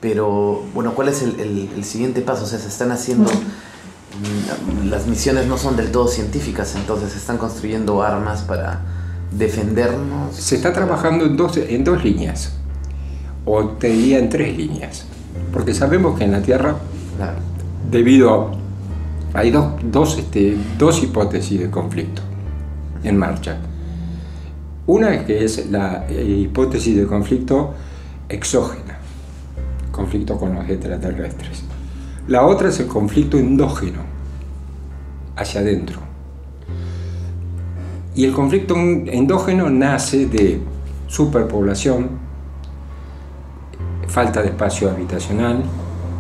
Pero, bueno, ¿cuál es el siguiente paso? O sea, se están haciendo... Las misiones no son del todo científicas, entonces se están construyendo armas para defendernos. Se está trabajando en dos líneas, o te diría en tres líneas, porque sabemos que en la Tierra, Claro. hay dos hipótesis de conflicto en marcha. Una que es la hipótesis de conflicto exógena, conflicto con los extraterrestres. La otra es el conflicto endógeno, hacia adentro. Y el conflicto endógeno nace de superpoblación, falta de espacio habitacional,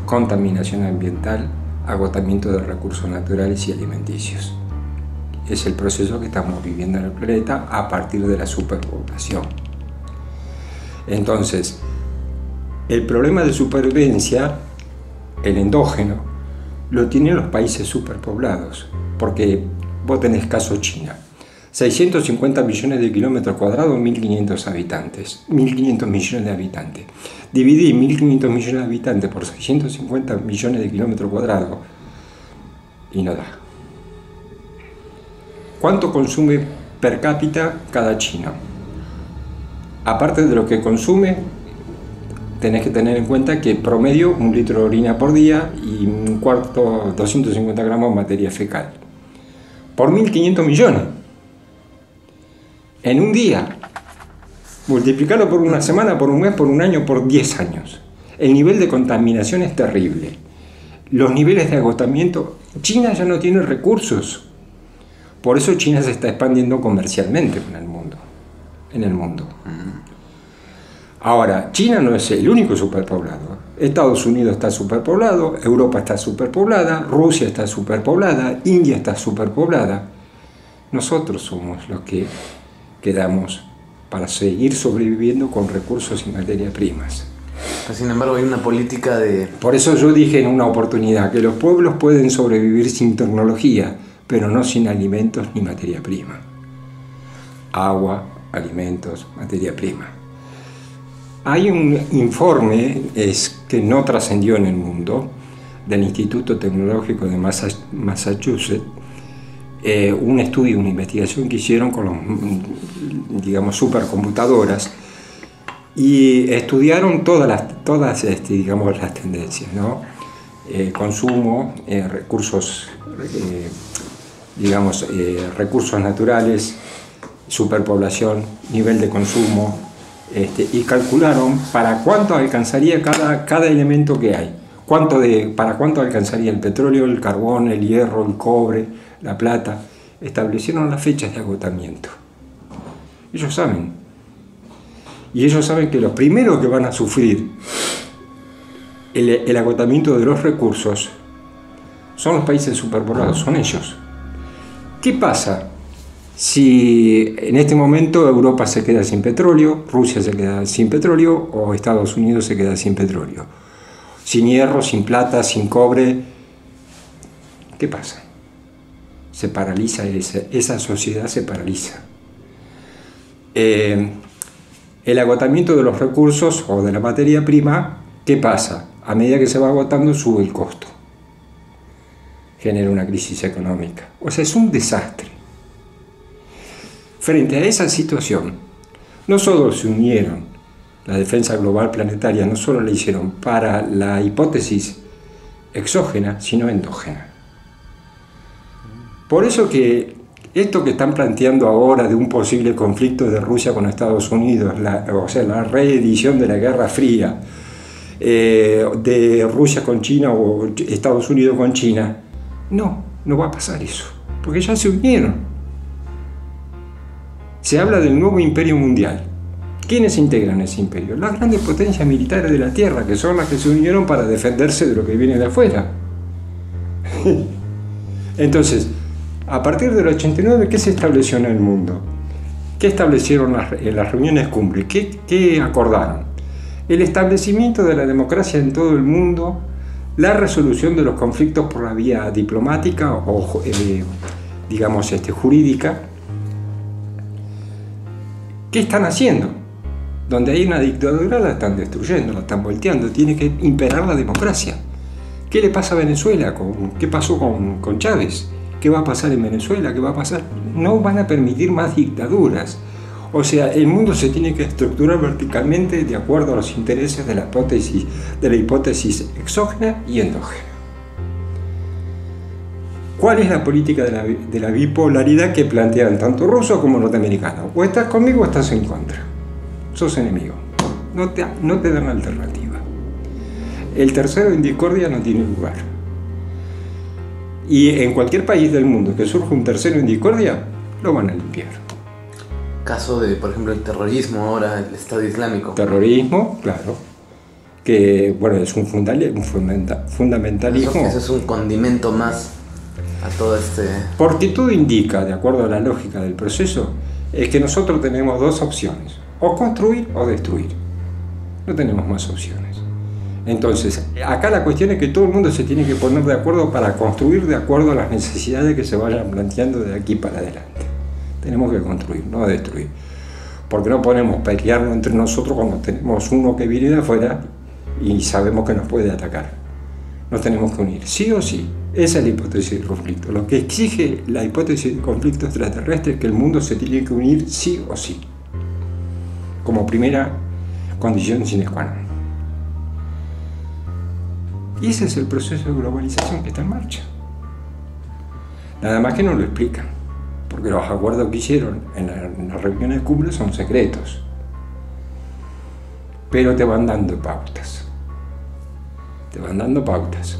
contaminación ambiental, agotamiento de recursos naturales y alimenticios. Es el proceso que estamos viviendo en el planeta a partir de la superpoblación. Entonces, el problema de supervivencia, el endógeno, lo tienen los países superpoblados, porque vos tenés caso China, 650 millones de kilómetros cuadrados, 1.500 habitantes, 1.500 millones de habitantes. Dividí 1.500 millones de habitantes por 650 millones de kilómetros cuadrados y no da. ¿Cuánto consume per cápita cada chino? Aparte de lo que consume, tenés que tener en cuenta que promedio 1 litro de orina por día y un cuarto, 250 gramos de materia fecal. Por 1.500 millones. En un día. Multiplicarlo por una semana, por un mes, por un año, por 10 años. El nivel de contaminación es terrible. Los niveles de agotamiento. China ya no tiene recursos. Por eso China se está expandiendo comercialmente en el mundo. Ahora, China no es el único superpoblado. Estados Unidos está superpoblado, Europa está superpoblada, Rusia está superpoblada, India está superpoblada. Nosotros somos los que quedamos para seguir sobreviviendo con recursos y materias primas. Pues, sin embargo, hay una política de... Por eso yo dije en una oportunidad que los pueblos pueden sobrevivir sin tecnología, pero no sin alimentos ni materia prima. Agua, alimentos, materia prima. Hay un informe que no trascendió en el mundo, del Instituto Tecnológico de Massachusetts, un estudio, una investigación que hicieron con los, digamos, supercomputadoras, y estudiaron todas las tendencias, ¿no? Consumo, recursos, recursos naturales, superpoblación, nivel de consumo, y calcularon para cuánto alcanzaría cada elemento que hay, para cuánto alcanzaría el petróleo, el carbón, el hierro, el cobre, la plata. Establecieron las fechas de agotamiento. Ellos saben. Y ellos saben que los primeros que van a sufrir el agotamiento de los recursos son los países superpoblados, son ellos. ¿Qué pasa si en este momento Europa se queda sin petróleo, Rusia se queda sin petróleo o Estados Unidos se queda sin petróleo? Sin hierro, sin plata, sin cobre. ¿Qué pasa? Se paraliza, esa sociedad se paraliza. El agotamiento de los recursos o de la materia prima, ¿qué pasa? A medida que se va agotando sube el costo. Genera una crisis económica. O sea, es un desastre. Frente a esa situación, no solo se unieron la defensa global planetaria, no solo la hicieron para la hipótesis exógena, sino endógena. Por eso que esto que están planteando ahora de un posible conflicto de Rusia con Estados Unidos, la reedición de la Guerra Fría, de Rusia con China o Estados Unidos con China, no va a pasar eso, porque ya se unieron. Se habla del nuevo imperio mundial. ¿Quiénes integran ese imperio? Las grandes potencias militares de la Tierra, que son las que se unieron para defenderse de lo que viene de afuera. Entonces, a partir del 89, ¿qué se estableció en el mundo? ¿Qué establecieron en las reuniones cumbre? ¿Qué acordaron? El establecimiento de la democracia en todo el mundo, la resolución de los conflictos por la vía diplomática o, jurídica. ¿Qué están haciendo? Donde hay una dictadura la están destruyendo, la están volteando, tiene que imperar la democracia. ¿Qué le pasa a Venezuela? ¿Qué pasó con Chávez? ¿Qué va a pasar en Venezuela? ¿Qué va a pasar? No van a permitir más dictaduras. O sea, el mundo se tiene que estructurar verticalmente de acuerdo a los intereses de la hipótesis exógena y endógena. ¿Cuál es la política de la bipolaridad que plantean tanto rusos como norteamericanos? O estás conmigo o estás en contra. Sos enemigo. No te dan alternativa. El tercero en discordia no tiene lugar. Y en cualquier país del mundo que surja un tercero en discordia, lo van a limpiar. Caso de, por ejemplo, el terrorismo ahora, el Estado Islámico. Terrorismo, claro. Que, bueno, es un fundamentalismo. Eso es un condimento más a todo este... Porque todo indica, de acuerdo a la lógica del proceso, es que nosotros tenemos dos opciones. O construir o destruir. No tenemos más opciones. Entonces, acá la cuestión es que todo el mundo se tiene que poner de acuerdo para construir de acuerdo a las necesidades que se vayan planteando de aquí para adelante. Tenemos que construir, no destruir. Porque no podemos pelearnos entre nosotros cuando tenemos uno que viene de afuera y sabemos que nos puede atacar. Nos tenemos que unir, sí o sí. Esa es la hipótesis del conflicto. Lo que exige la hipótesis del conflicto extraterrestre es que el mundo se tiene que unir sí o sí. Como primera condición sine qua non. Y ese es el proceso de globalización que está en marcha. Nada más que no lo explican, porque los acuerdos que hicieron en las reuniones de cumbre son secretos. Pero te van dando pautas. Te van dando pautas.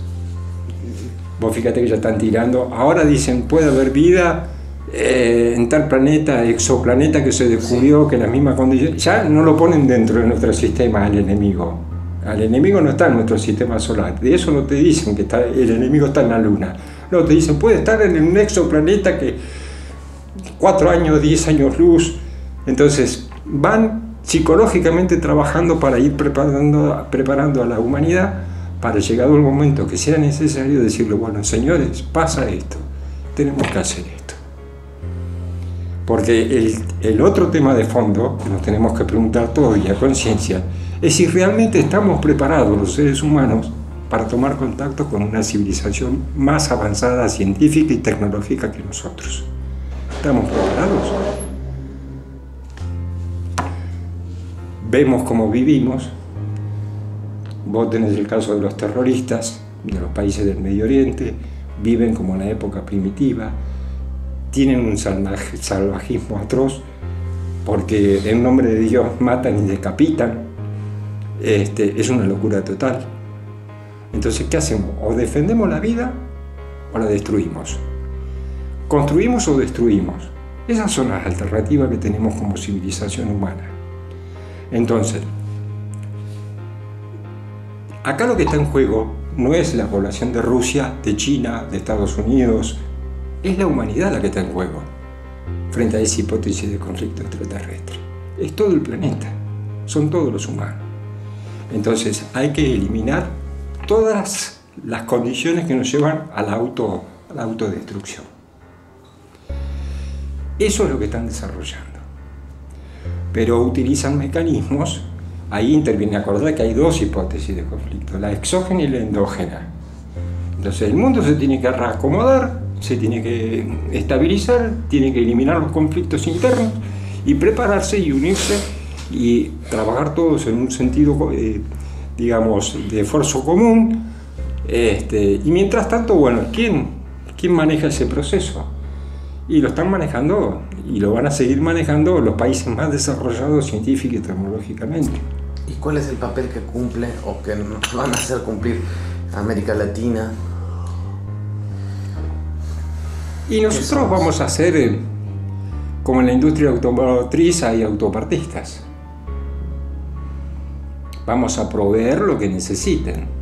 Vos fíjate que ya están tirando, ahora dicen puede haber vida en tal planeta, exoplaneta que se descubrió, sí, que en las mismas condiciones, ya no lo ponen dentro de nuestro sistema al enemigo. Al enemigo no está en nuestro sistema solar. De eso no te dicen que el enemigo está en la Luna. No, te dicen puede estar en un exoplaneta que 4 años, 10 años luz. Entonces van psicológicamente trabajando para ir preparando a la humanidad para, llegado el momento que sea necesario, decirle, bueno, señores, pasa esto, tenemos que hacer esto. Porque el otro tema de fondo que nos tenemos que preguntar todos y a conciencia es si realmente estamos preparados los seres humanos para tomar contacto con una civilización más avanzada científica y tecnológica que nosotros. ¿Estamos preparados? Vemos cómo vivimos. Vos tenés el caso de los terroristas de los países del Medio Oriente, viven como en la época primitiva, tienen un salvajismo atroz porque en nombre de Dios matan y decapitan. Es una locura total. Entonces, ¿qué hacemos? O defendemos la vida o la destruimos. ¿Construimos o destruimos? Esas son las alternativas que tenemos como civilización humana. Entonces, acá lo que está en juego no es la población de Rusia, de China, de Estados Unidos, es la humanidad la que está en juego frente a esa hipótesis de conflicto extraterrestre. Es todo el planeta, son todos los humanos. Entonces hay que eliminar todas las condiciones que nos llevan a la autodestrucción. Eso es lo que están desarrollando. Pero utilizan mecanismos, ahí interviene, acordar que hay dos hipótesis de conflicto, la exógena y la endógena. Entonces el mundo se tiene que reacomodar, se tiene que estabilizar, tiene que eliminar los conflictos internos y prepararse y unirse y trabajar todos en un sentido, digamos, de esfuerzo común. Y mientras tanto, bueno, ¿quién maneja ese proceso? Y lo están manejando y lo van a seguir manejando los países más desarrollados científica y tecnológicamente. ¿Y cuál es el papel que cumple o que van a hacer cumplir América Latina? Y nosotros vamos a hacer, como en la industria automotriz hay autopartistas. Vamos a proveer lo que necesiten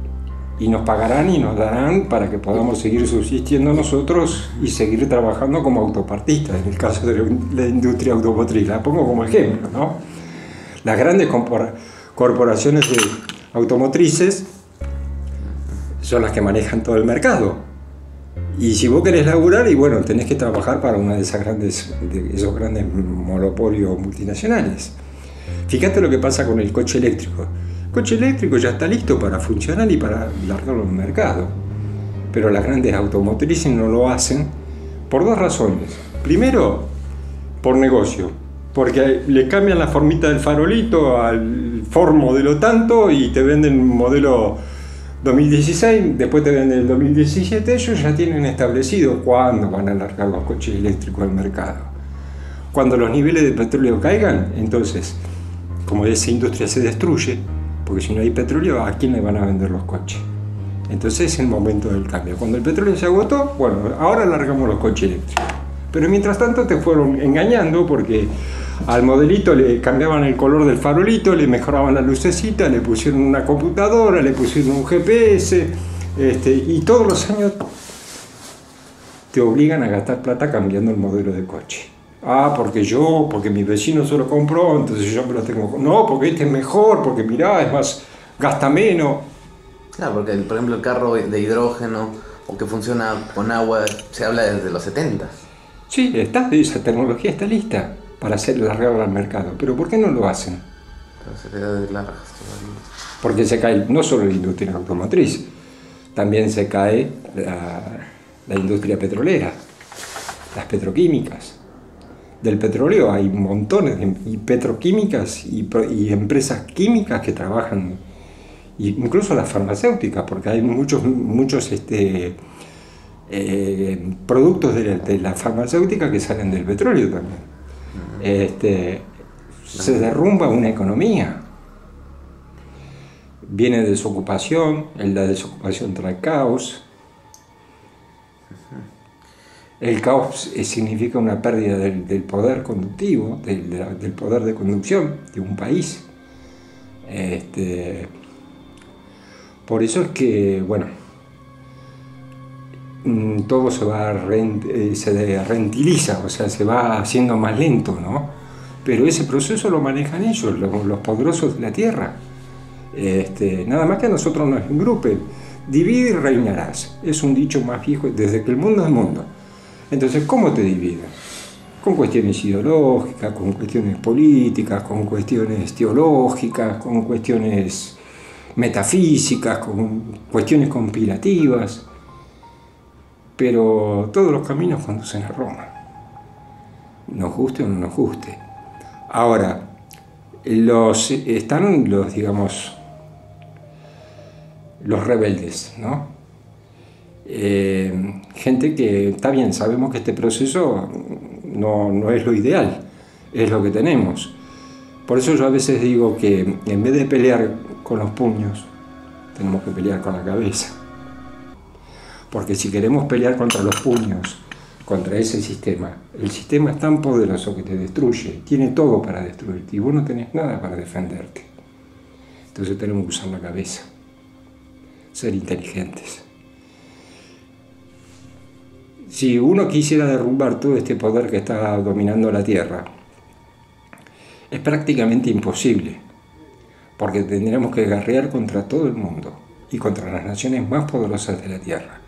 y nos pagarán y nos darán para que podamos seguir subsistiendo nosotros y seguir trabajando como autopartistas. En el caso de la industria automotriz, la pongo como ejemplo, ¿no? Las grandes corporaciones de automotrices son las que manejan todo el mercado. Y si vos querés laburar, y bueno, tenés que trabajar para una de esos grandes monopolios multinacionales. Fíjate lo que pasa con el coche eléctrico. El coche eléctrico ya está listo para funcionar y para largarlo al mercado. Pero las grandes automotrices no lo hacen por dos razones. Primero, por negocio. Porque le cambian la formita del farolito al Ford modelo tanto y te venden un modelo 2016, después te venden el 2017. Ellos ya tienen establecido cuándo van a largar los coches eléctricos al mercado. Cuando los niveles de petróleo caigan, entonces, como esa industria se destruye, porque si no hay petróleo, ¿a quién le van a vender los coches? Entonces es el momento del cambio. Cuando el petróleo se agotó, bueno, ahora largamos los coches eléctricos. Pero mientras tanto te fueron engañando porque al modelito le cambiaban el color del farolito, le mejoraban la lucecita, le pusieron una computadora, le pusieron un GPS, y todos los años te obligan a gastar plata cambiando el modelo de coche. Ah, porque mi vecino se lo compró, entonces yo me lo tengo. No, porque este es mejor, porque mirá, es más, gasta menos. Claro, porque por ejemplo el carro de hidrógeno o que funciona con agua se habla desde los 70. Sí, esa tecnología está lista para hacer largarla al mercado, pero ¿por qué no lo hacen? Pero se queda de largas todavía. Porque se cae no solo la industria automotriz, también se cae la industria petrolera, las petroquímicas. Del petróleo hay montones de petroquímicas y empresas químicas que trabajan, incluso las farmacéuticas, porque hay muchos productos de la farmacéutica que salen del petróleo también. Se derrumba una economía. Viene desocupación, en la desocupación trae caos. El caos significa una pérdida del poder conductivo, del poder de conducción de un país. Por eso es que, bueno, todo se rentiliza, o sea, se va haciendo más lento, ¿no? Pero ese proceso lo manejan ellos, los poderosos de la tierra. Nada más que a nosotros nos engrupen. Divide y reinarás. Es un dicho más viejo desde que el mundo es mundo. Entonces, ¿cómo te dividen? Con cuestiones ideológicas, con cuestiones políticas, con cuestiones teológicas, con cuestiones metafísicas, con cuestiones conspirativas. Pero todos los caminos conducen a Roma, nos guste o no nos guste. Ahora, están los rebeldes, ¿no? Gente que, está bien, sabemos que este proceso no es lo ideal, es lo que tenemos. Por eso yo a veces digo que en vez de pelear con los puños, tenemos que pelear con la cabeza. Porque si queremos pelear contra los puños, contra ese sistema, el sistema es tan poderoso que te destruye, tiene todo para destruirte y vos no tenés nada para defenderte. Entonces tenemos que usar la cabeza, ser inteligentes. Si uno quisiera derrumbar todo este poder que está dominando la Tierra, es prácticamente imposible, porque tendríamos que guerrear contra todo el mundo y contra las naciones más poderosas de la Tierra.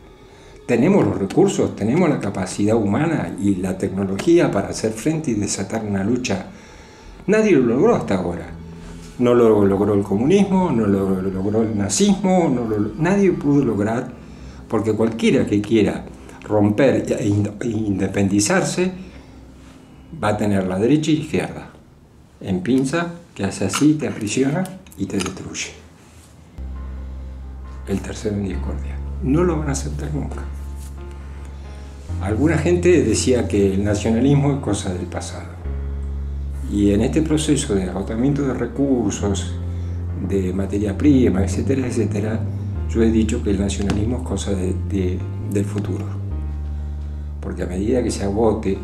Tenemos los recursos, tenemos la capacidad humana y la tecnología para hacer frente y desatar una lucha. Nadie lo logró hasta ahora. No lo logró el comunismo, no lo logró el nazismo, nadie pudo lograr, porque cualquiera que quiera romper e independizarse va a tener la derecha y la izquierda en pinza, que hace así, te aprisiona y te destruye. El tercero en discordia. No lo van a aceptar nunca. Alguna gente decía que el nacionalismo es cosa del pasado. Y en este proceso de agotamiento de recursos, de materia prima, etcétera, etcétera, yo he dicho que el nacionalismo es cosa del futuro. Porque a medida que se agote,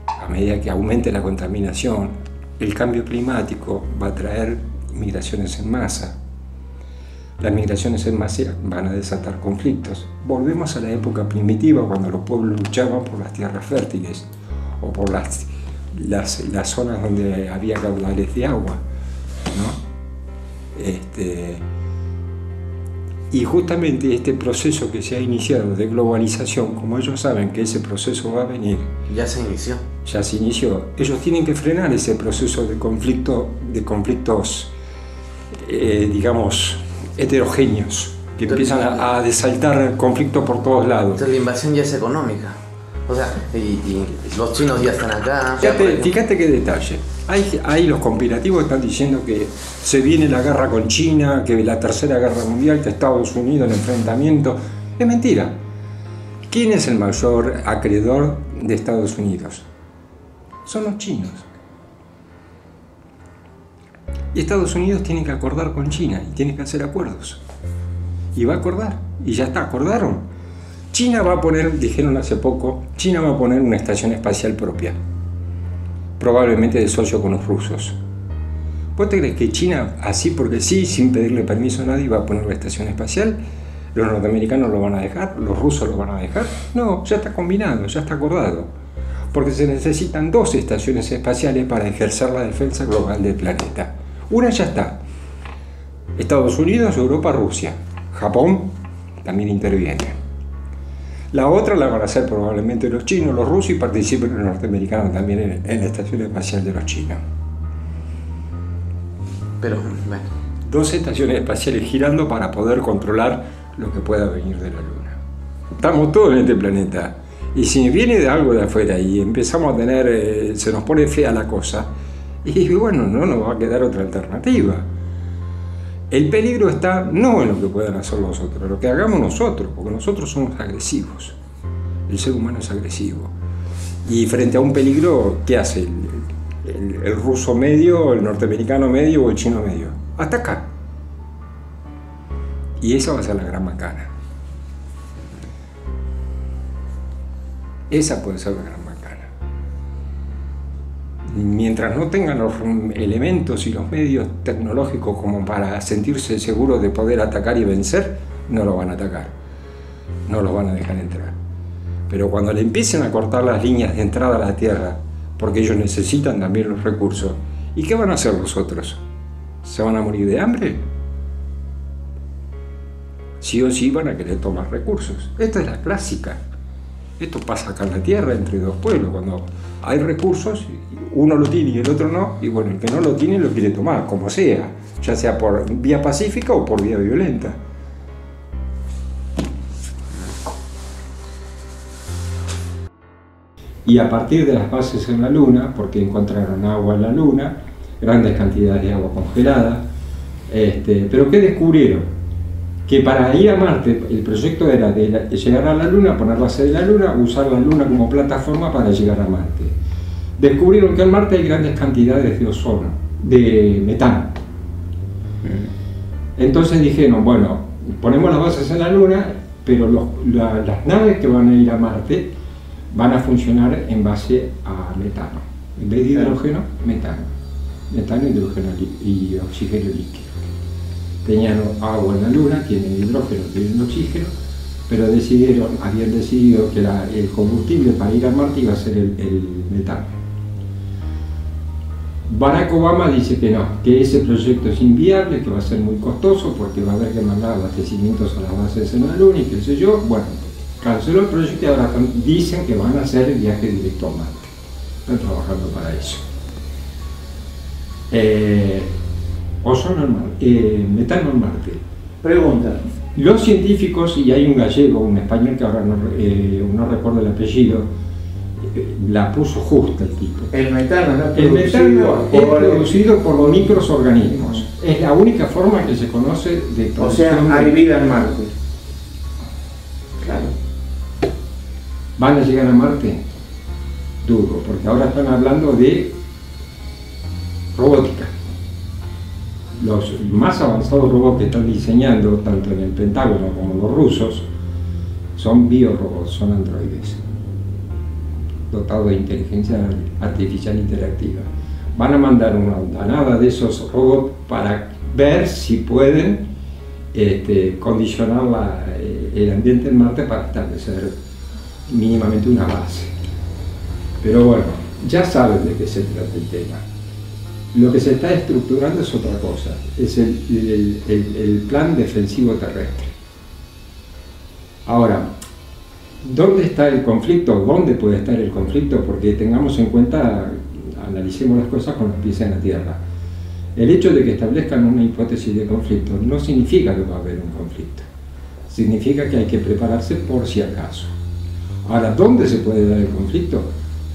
a medida que aumente la contaminación, el cambio climático va a traer migraciones en masa. Las migraciones en masa van a desatar conflictos. Volvemos a la época primitiva, cuando los pueblos luchaban por las tierras fértiles o por las zonas donde había caudales de agua, ¿no? Y justamente este proceso que se ha iniciado de globalización, como ellos saben que ese proceso va a venir, ya se inició. Ya se inició. Ellos tienen que frenar ese proceso de conflictos, digamos, heterogéneos, que empiezan a desaltar conflictos por todos lados. Entonces la invasión ya es económica. O sea, y los chinos ya están acá. Fíjate qué detalle. Hay los conspirativos que están diciendo que se viene la guerra con China, que la tercera guerra mundial, que Estados Unidos en enfrentamiento. Es mentira. ¿Quién es el mayor acreedor de Estados Unidos? Son los chinos. Y Estados Unidos tiene que acordar con China y tiene que hacer acuerdos. Y va a acordar. Y ya está, acordaron. China va a poner, dijeron hace poco, China va a poner una estación espacial propia. Probablemente de socio con los rusos. ¿Vos te crees que China, así porque sí, sin pedirle permiso a nadie, va a poner la estación espacial? ¿Los norteamericanos lo van a dejar? ¿Los rusos lo van a dejar? No, ya está combinado, ya está acordado. Porque se necesitan 2 estaciones espaciales para ejercer la defensa global del planeta. Una ya está. Estados Unidos, Europa, Rusia. Japón también interviene. La otra la van a hacer probablemente los chinos, los rusos y participen los norteamericanos también en la estación espacial de los chinos. Pero, bueno. 2 estaciones espaciales girando para poder controlar lo que pueda venir de la Luna. Estamos todos en este planeta. Y si viene de algo de afuera y empezamos a tener, se nos pone fea la cosa, y bueno, no nos va a quedar otra alternativa. El peligro está no en lo que puedan hacer los otros, en lo que hagamos nosotros, porque nosotros somos agresivos. El ser humano es agresivo. Y frente a un peligro, ¿qué hace el ruso medio, el norteamericano medio o el chino medio? Ataca. Y esa va a ser la gran macana. Esa puede ser la gran macana. Mientras no tengan los elementos y los medios tecnológicos como para sentirse seguros de poder atacar y vencer, no lo van a atacar. No los van a dejar entrar. Pero cuando le empiecen a cortar las líneas de entrada a la Tierra, porque ellos necesitan también los recursos, ¿y qué van a hacer los otros? ¿Se van a morir de hambre? Sí o sí van a querer tomar recursos. Esta es la clásica. Esto pasa acá en la Tierra entre 2 pueblos. Cuando hay recursos, uno lo tiene y el otro no, y bueno, el que no lo tiene lo quiere tomar, como sea, ya sea por vía pacífica o por vía violenta. Y a partir de las bases en la Luna, porque encontraron agua en la Luna, grandes cantidades de agua congelada, pero ¿qué descubrieron? Que para ir a Marte, el proyecto era de llegar a la Luna, poner base de la Luna, usar la Luna como plataforma para llegar a Marte. Descubrieron que en Marte hay grandes cantidades de ozono, de metano. Entonces dijeron, bueno, ponemos las bases en la Luna, pero las naves que van a ir a Marte van a funcionar en base a metano. En vez de hidrógeno, metano. Metano, hidrógeno y oxígeno líquido. Tenían agua en la Luna, tienen hidrógeno, tienen oxígeno, pero habían decidido que el combustible para ir a Marte iba a ser el metano. Barack Obama dice que no, que ese proyecto es inviable, que va a ser muy costoso porque va a haber que mandar abastecimientos a las bases en la Luna y qué sé yo. Bueno, canceló el proyecto y ahora dicen que van a hacer el viaje directo a Marte. Están trabajando para eso. Ozono en Marte, metano en Marte. Pregunta. Los científicos, y hay un gallego, un español que ahora no recuerdo el apellido, la puso justa el tipo. El metano es producido por microorganismos. Es la única forma que se conoce de producción. O sea, hay vida en Marte. Claro. ¿Van a llegar a Marte? Dudo, porque ahora están hablando de robótica. Los más avanzados robots que están diseñando, tanto en el Pentágono como los rusos, son biorobots, son androides, dotados de inteligencia artificial interactiva. Van a mandar una andanada de esos robots para ver si pueden condicionar el ambiente en Marte para establecer mínimamente una base. Pero bueno, ya saben de qué se trata el tema. Lo que se está estructurando es otra cosa, es el plan defensivo terrestre. Ahora, ¿dónde está el conflicto? ¿Dónde puede estar el conflicto? Porque tengamos en cuenta, analicemos las cosas con los pies en la tierra. El hecho de que establezcan una hipótesis de conflicto no significa que va a haber un conflicto. Significa que hay que prepararse por si acaso. Ahora, ¿dónde se puede dar el conflicto?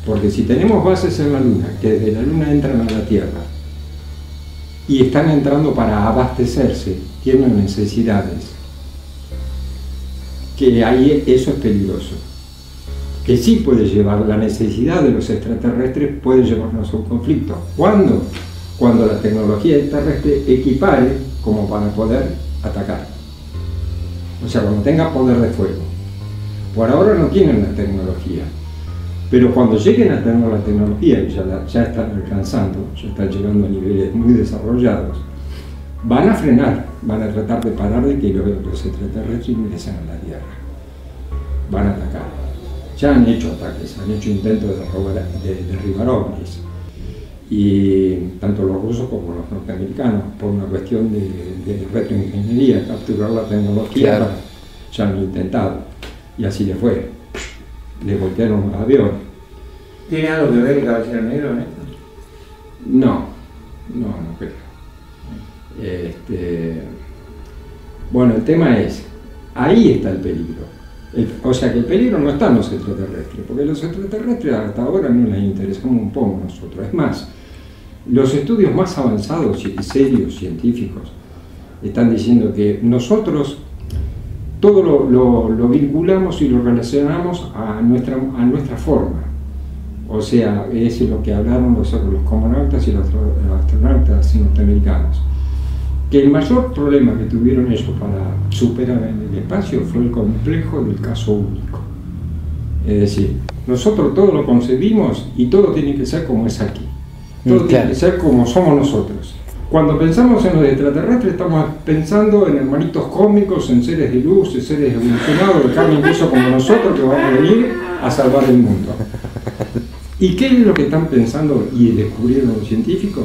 Porque si tenemos bases en la Luna, que desde la Luna entran a la Tierra y están entrando para abastecerse, tienen necesidades, que ahí eso es peligroso. Que sí puede llevar la necesidad de los extraterrestres, puede llevarnos a un conflicto. ¿Cuándo? Cuando la tecnología terrestre equipare como para poder atacar. O sea, cuando tenga poder de fuego. Por ahora no tienen la tecnología. Pero cuando lleguen a tener la tecnología, y ya están alcanzando, ya están llegando a niveles muy desarrollados, van a frenar, van a tratar de parar de que los extraterrestres ingresen a la Tierra. Van a atacar. Ya han hecho ataques, han hecho intentos de derribar ovnis. Y tanto los rusos como los norteamericanos, por una cuestión de retroingeniería, capturar la tecnología, claro, ya han intentado. Y así le fue. Le voltearon los aviones. ¿Tiene algo que ver el Caballero Negro en esto? No creo. Bueno, el tema es, ahí está el peligro. O sea que el peligro no está en los extraterrestres, porque los extraterrestres hasta ahora no les interesamos un poco a nosotros. Es más, los estudios más avanzados y serios, científicos, están diciendo que nosotros todo lo vinculamos y lo relacionamos a nuestra forma. O sea, es lo que hablaron los cosmonautas y los astronautas norteamericanos. Que el mayor problema que tuvieron ellos para superar en el espacio fue el complejo del caso único. Es decir, nosotros todo lo concebimos y todo tiene que ser como es aquí. Todo tiene que ser como somos nosotros. Cuando pensamos en los extraterrestres estamos pensando en hermanitos cósmicos, en seres de luz, en seres evolucionados, de carne y hueso como nosotros que vamos a venir a salvar el mundo. ¿Y qué es lo que están pensando y descubrieron los científicos?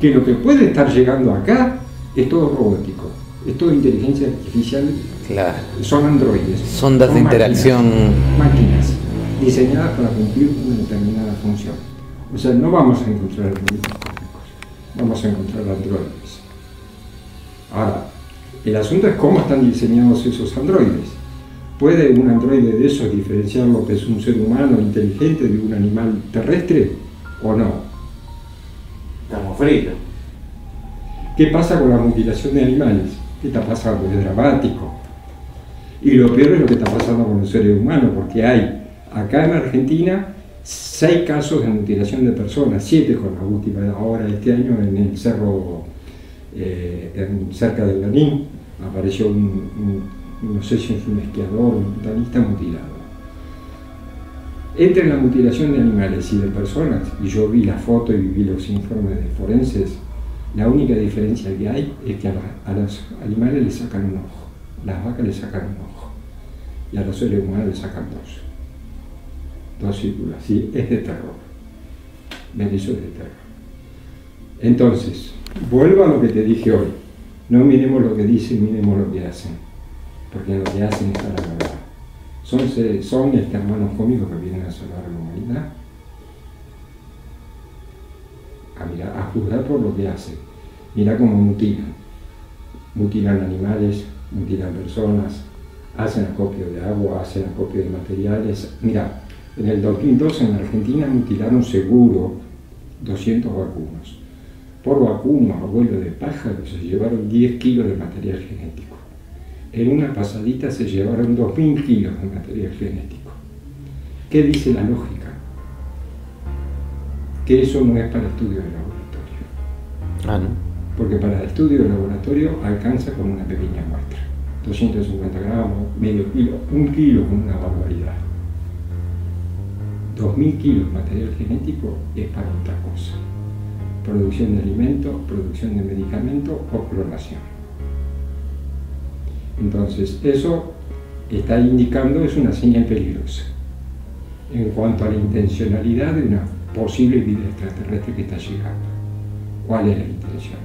Que lo que puede estar llegando acá es todo robótico, es todo inteligencia artificial, claro, son androides. Sondas son de interacción. Máquinas diseñadas para cumplir una determinada función. O sea, no vamos a encontrar hermanitos cósmicos, vamos a encontrar androides. Ahora, el asunto es cómo están diseñados esos androides. ¿Puede un androide de esos diferenciar lo que es un ser humano inteligente de un animal terrestre o no? Estamos fritos. ¿Qué pasa con la mutilación de animales? ¿Qué está pasando? Es dramático. Y lo peor es lo que está pasando con los seres humanos, porque hay acá en Argentina 6 casos de mutilación de personas, 7 con la última ahora este año en el cerro cerca de Berlín apareció no sé si es un esquiador, un montañista mutilado. Entre la mutilación de animales y de personas, y yo vi la foto y vi los informes de forenses, la única diferencia que hay es que a los animales le sacan un ojo, a las vacas le sacan un ojo, y a los seres humanos le sacan 2 círculos. Sí, es de terror. Eso es de terror. Entonces, vuelvo a lo que te dije hoy. No miremos lo que dicen, miremos lo que hacen. Porque lo que hacen está la verdad. Son hermanos cómicos que vienen a salvar a la humanidad. A juzgar por lo que hacen. Mirá cómo mutilan. Mutilan animales, mutilan personas, hacen acopio de agua, hacen acopio de materiales. Mirá, en el 2002 en Argentina mutilaron seguro 200 vacunos. Por vacuno, abuelo de pájaro, se llevaron 10 kilos de material genético. En una pasadita se llevaron 2000 kilos de material genético. ¿Qué dice la lógica? Que eso no es para estudio de laboratorio. Ah, ¿no? Porque para el estudio de laboratorio alcanza con una pequeña muestra. 250 gramos, medio kilo, 1 kilo con una barbaridad. 2000 kilos de material genético es para otra cosa. Producción de alimentos, producción de medicamentos o clonación. Entonces, eso está indicando, es una señal peligrosa en cuanto a la intencionalidad de una posible vida extraterrestre que está llegando. ¿Cuál es la intención?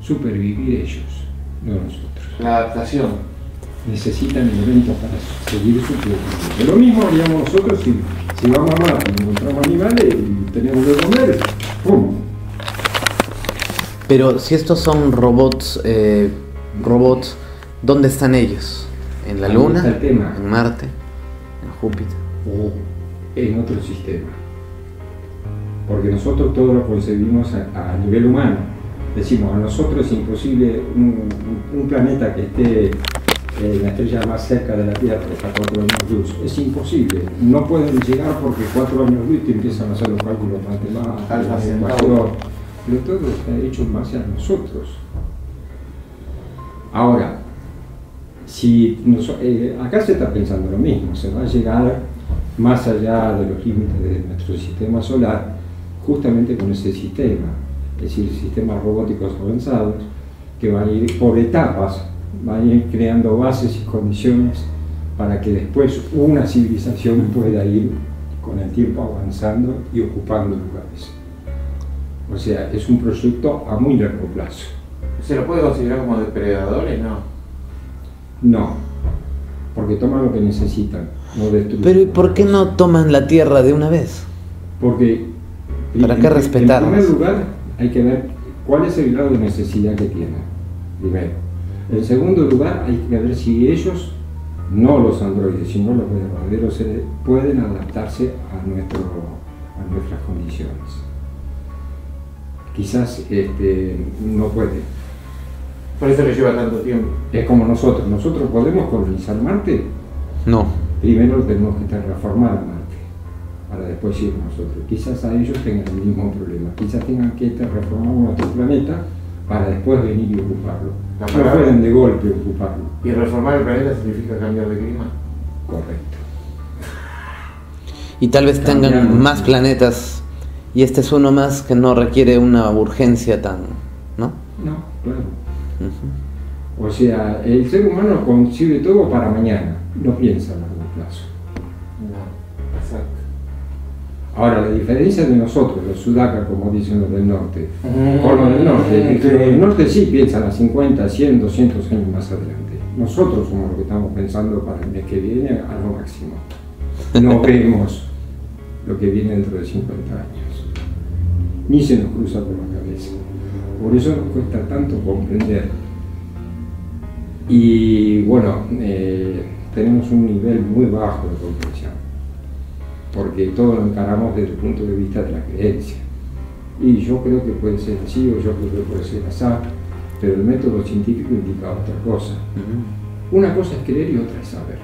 Supervivir ellos, no nosotros. La adaptación. necesitan elementos para seguir su crecimiento. Lo mismo haríamos nosotros si vamos a Marte y encontramos animales y tenemos que comer, ¡pum! Pero si estos son robots, ¿dónde están ellos? ¿En la Ahí Luna? está el tema. ¿En Marte? ¿En Júpiter? O en otro sistema. Porque nosotros todo lo concebimos a nivel humano. Decimos, a nosotros es imposible un planeta que esté en la estrella más cerca de la Tierra, que está a 4 años luz. Es imposible. No pueden llegar porque 4 años luz te empiezan a hacer los cálculos matemáticos, ecuación. Pero todo está hecho en base a nosotros. Ahora, acá se está pensando lo mismo, se va a llegar más allá de los límites de nuestro sistema solar, justamente con ese sistema, es decir, sistemas robóticos avanzados que van a ir por etapas, van a ir creando bases y condiciones para que después una civilización pueda ir con el tiempo avanzando y ocupando lugares. O sea, es un proyecto a muy largo plazo. ¿Se lo puede considerar como depredadores? No. No, porque toman lo que necesitan, no destruyen. Pero ¿y por qué no toman la Tierra de una vez? Porque ¿Para qué respetarlos? En primer lugar, hay que ver cuál es el grado de necesidad que tienen, primero. En segundo lugar, hay que ver si ellos, no los androides, sino los verdaderos seres, pueden adaptarse a nuestras condiciones. Quizás no pueden. Por eso le lleva tanto tiempo. Es como nosotros podemos colonizar Marte. No. Primero tenemos que terraformar Marte, para después ir nosotros. Quizás a ellos tengan el mismo problema, quizás tengan que terraformar nuestro planeta para después venir y ocuparlo. No pueden de golpe ocuparlo. ¿Y reformar el planeta significa cambiar de clima? Correcto. Y tal vez tengan más planetas, y este es uno más que no requiere una urgencia tan... ¿no? No, claro. O sea, el ser humano concibe todo para mañana, no piensa a largo plazo. No, exacto. Ahora, la diferencia de nosotros, los sudacas, como dicen los del norte, con los del norte, es que los del norte sí piensan a 50, 100, 200 años más adelante. Nosotros somos los que estamos pensando para el mes que viene a lo máximo. No vemos lo que viene dentro de 50 años. Ni se nos cruza por la cabeza. Por eso nos cuesta tanto comprender. Y bueno, tenemos un nivel muy bajo de comprensión, porque todo lo encaramos desde el punto de vista de la creencia. Y yo creo que puede ser así, o yo creo que puede ser así, pero el método científico indica otra cosa. Una cosa es creer y otra es saber.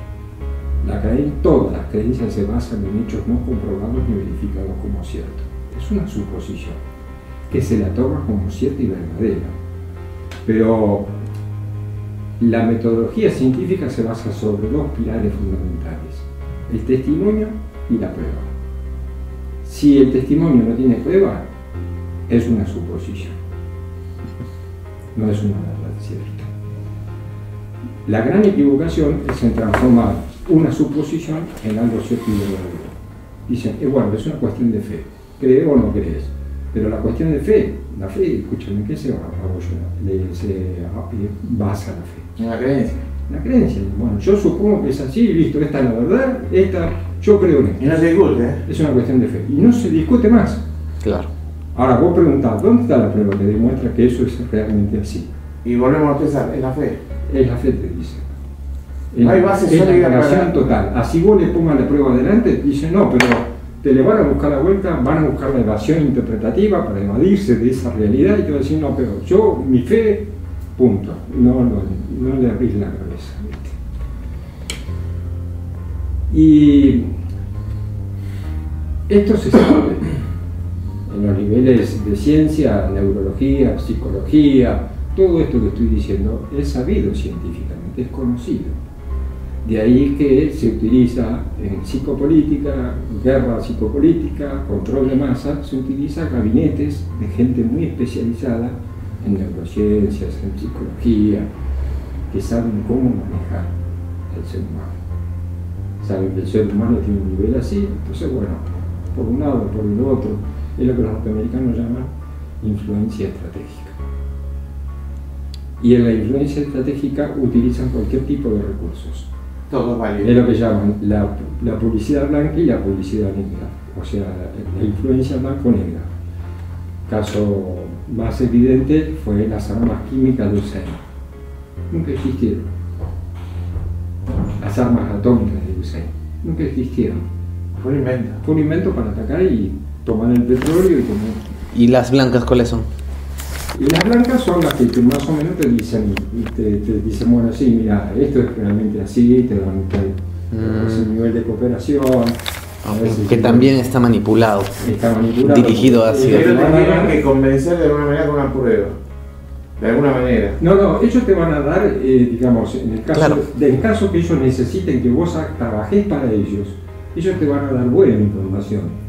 Todas las creencias se basan en hechos no comprobados ni verificados como ciertos. Es una suposición que se la toma como cierta y verdadera. Pero la metodología científica se basa sobre dos pilares fundamentales: el testimonio y la prueba. Si el testimonio no tiene prueba, es una suposición, no es una verdad cierta. La gran equivocación es en transformar una suposición en algo cierto y verdadero. Dicen, bueno, es una cuestión de fe, ¿crees o no crees? Pero la cuestión de fe, la fe, escúchame, ¿en qué se basa la fe? En la creencia. La creencia. Bueno, yo supongo que es así, listo, esta es la verdad, yo creo en esto. Y no se discute, ¿eh? Es una cuestión de fe. Y no se discute más. Claro. Ahora vos preguntás, ¿dónde está la prueba que demuestra que eso es realmente así? Y volvemos a pensar, es la fe. Es la fe, te dice. No hay base es la sólida negación para... total. Así vos le pongas la prueba adelante, dice no, pero te le van a buscar la vuelta, van a buscar la evasión interpretativa para evadirse de esa realidad y te va a decir, no, pero yo, mi fe, punto. No le abrís la cabeza. ¿Viste? Y esto se sabe en los niveles de ciencia, neurología, psicología, todo esto que estoy diciendo es sabido científicamente, es conocido. De ahí que se utiliza en psicopolítica, guerra psicopolítica, control de masas, se utiliza gabinetes de gente muy especializada en neurociencias, en psicología, que saben cómo manejar al ser humano. Saben que el ser humano tiene un nivel así, entonces bueno, por un lado, por el otro, es lo que los norteamericanos llaman influencia estratégica. Y en la influencia estratégica utilizan cualquier tipo de recursos. Todo válido. Es lo que llaman la publicidad blanca y la publicidad negra, o sea, la influencia blanco-negra. Caso más evidente fue las armas químicas de Hussein. Nunca existieron. Las armas atómicas de Hussein nunca existieron. Fue un invento. Fue un invento para atacar y tomar el petróleo y tomar. ¿Y las blancas cuáles son? Y las blancas son las que más o menos te dicen, bueno, sí, mira, esto es realmente así, te dan ese nivel de cooperación. Que también está manipulado. Está manipulado. Dirigido hacia... Pero te tienen que convencer de alguna manera con una prueba. De alguna manera. No, ellos te van a dar, digamos, en el caso que ellos necesiten que vos trabajes para ellos te van a dar buena información.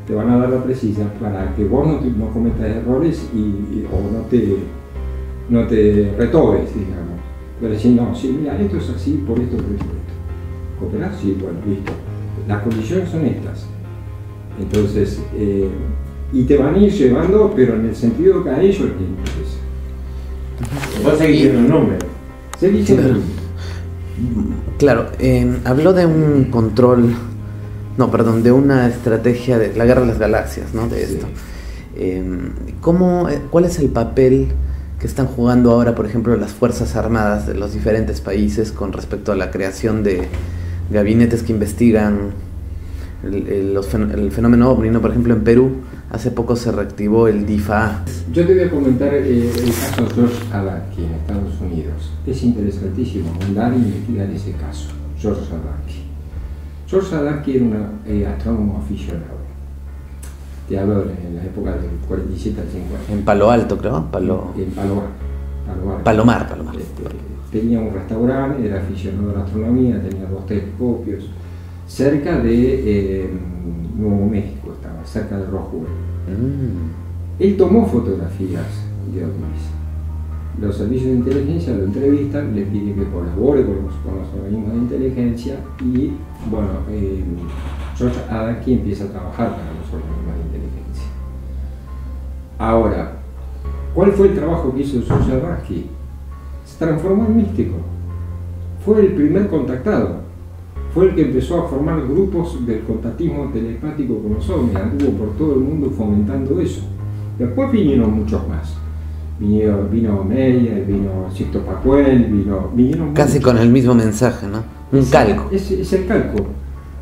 Te van a dar la precisa para que vos no cometas errores o no te retobes, digamos. Pero decir, no, sí, mira, esto es así, por esto. ¿Cooperás? Sí, bueno, listo. Las condiciones son estas. Entonces, y te van a ir llevando, pero en el sentido que a ellos les interesa. Vos seguís siendo un número. Seguís siendo un número. Claro, habló de un control... No, perdón, de una estrategia de la guerra de las galaxias, ¿no? De esto. ¿Cuál es el papel que están jugando ahora, por ejemplo, las Fuerzas Armadas de los diferentes países con respecto a la creación de gabinetes que investigan el fenómeno OVNI, ¿no? Por ejemplo, en Perú, hace poco se reactivó el DIFA. Yo te voy a comentar el caso de George Adamski en Estados Unidos. Es interesantísimo andar e investigar ese caso, George Adamski. George Adamski era un astrónomo aficionado. Te hablo en la época del 47 al 50. En Palo Alto, creo. En Palomar. Tenía un restaurante, era aficionado a la astronomía, tenía 2 telescopios. Cerca de Nuevo México estaba, cerca de Roswell. Él tomó fotografías de ovnis. Los servicios de inteligencia lo entrevistan, le piden que colabore con los organismos de inteligencia y, bueno, George Adamski empieza a trabajar para los organismos de inteligencia. Ahora, ¿cuál fue el trabajo que hizo George Adamski? Se transformó en místico. Fue el primer contactado. Fue el que empezó a formar grupos del contactismo telepático con los ovnis. Anduvo por todo el mundo fomentando eso. Después vinieron muchos más. Vino Meyer, vino Sixto Pascual, vinieron casi muchos. Con el mismo mensaje, ¿no? Un calco. Es el calco.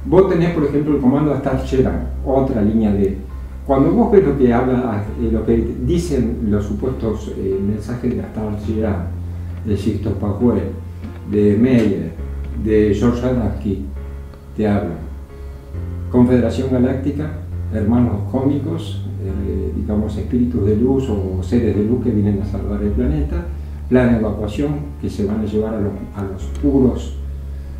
Vos tenés, por ejemplo, el comando de Astar Sheran, otra línea de... Cuando vos ves lo que habla, lo que dicen los supuestos mensajes de Astar Sheran, de Sixto Pascual, de Meyer, de George Adamski, te hablan. Confederación Galáctica, hermanos cósmicos, digamos espíritus de luz o seres de luz que vienen a salvar el planeta, plan de evacuación que se van a llevar a los puros,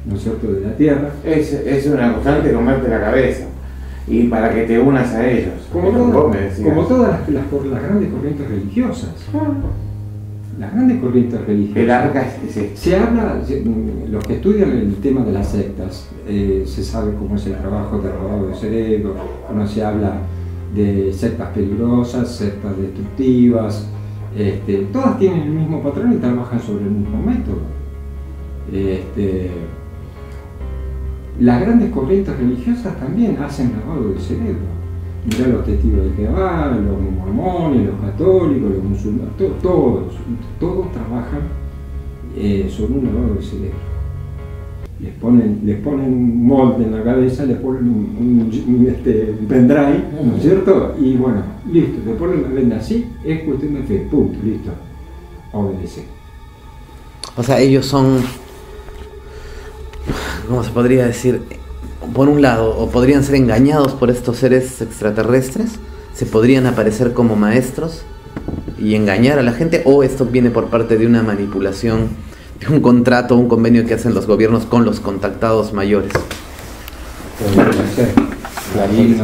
¿no es cierto?, de la Tierra. Es una constante comerte la cabeza y para que te unas a ellos. Como todas las grandes corrientes religiosas. Las grandes corrientes religiosas. El arca, sí. Se habla, los que estudian el tema de las sectas, se sabe cómo es el trabajo de lavado de cerebro, cuando se habla de sectas peligrosas, sectas destructivas, todas tienen el mismo patrón y trabajan sobre el mismo método. Las grandes corrientes religiosas también hacen lavado de cerebro. Mirá los testigos de Jehová, los mormones, los católicos, los musulmanes, todos trabajan sobre un lavado de cerebro. Les ponen un molde en la cabeza, les ponen un pendrive, ¿no es cierto? Y bueno, listo, le ponen la venda así, es cuestión de fe, punto, listo, obedece. O sea, ellos son, ¿cómo se podría decir? Por un lado, o podrían ser engañados por estos seres extraterrestres, se podrían aparecer como maestros y engañar a la gente, o esto viene por parte de una manipulación, de un contrato, un convenio que hacen los gobiernos con los contactados mayores. Podría ser. Ahí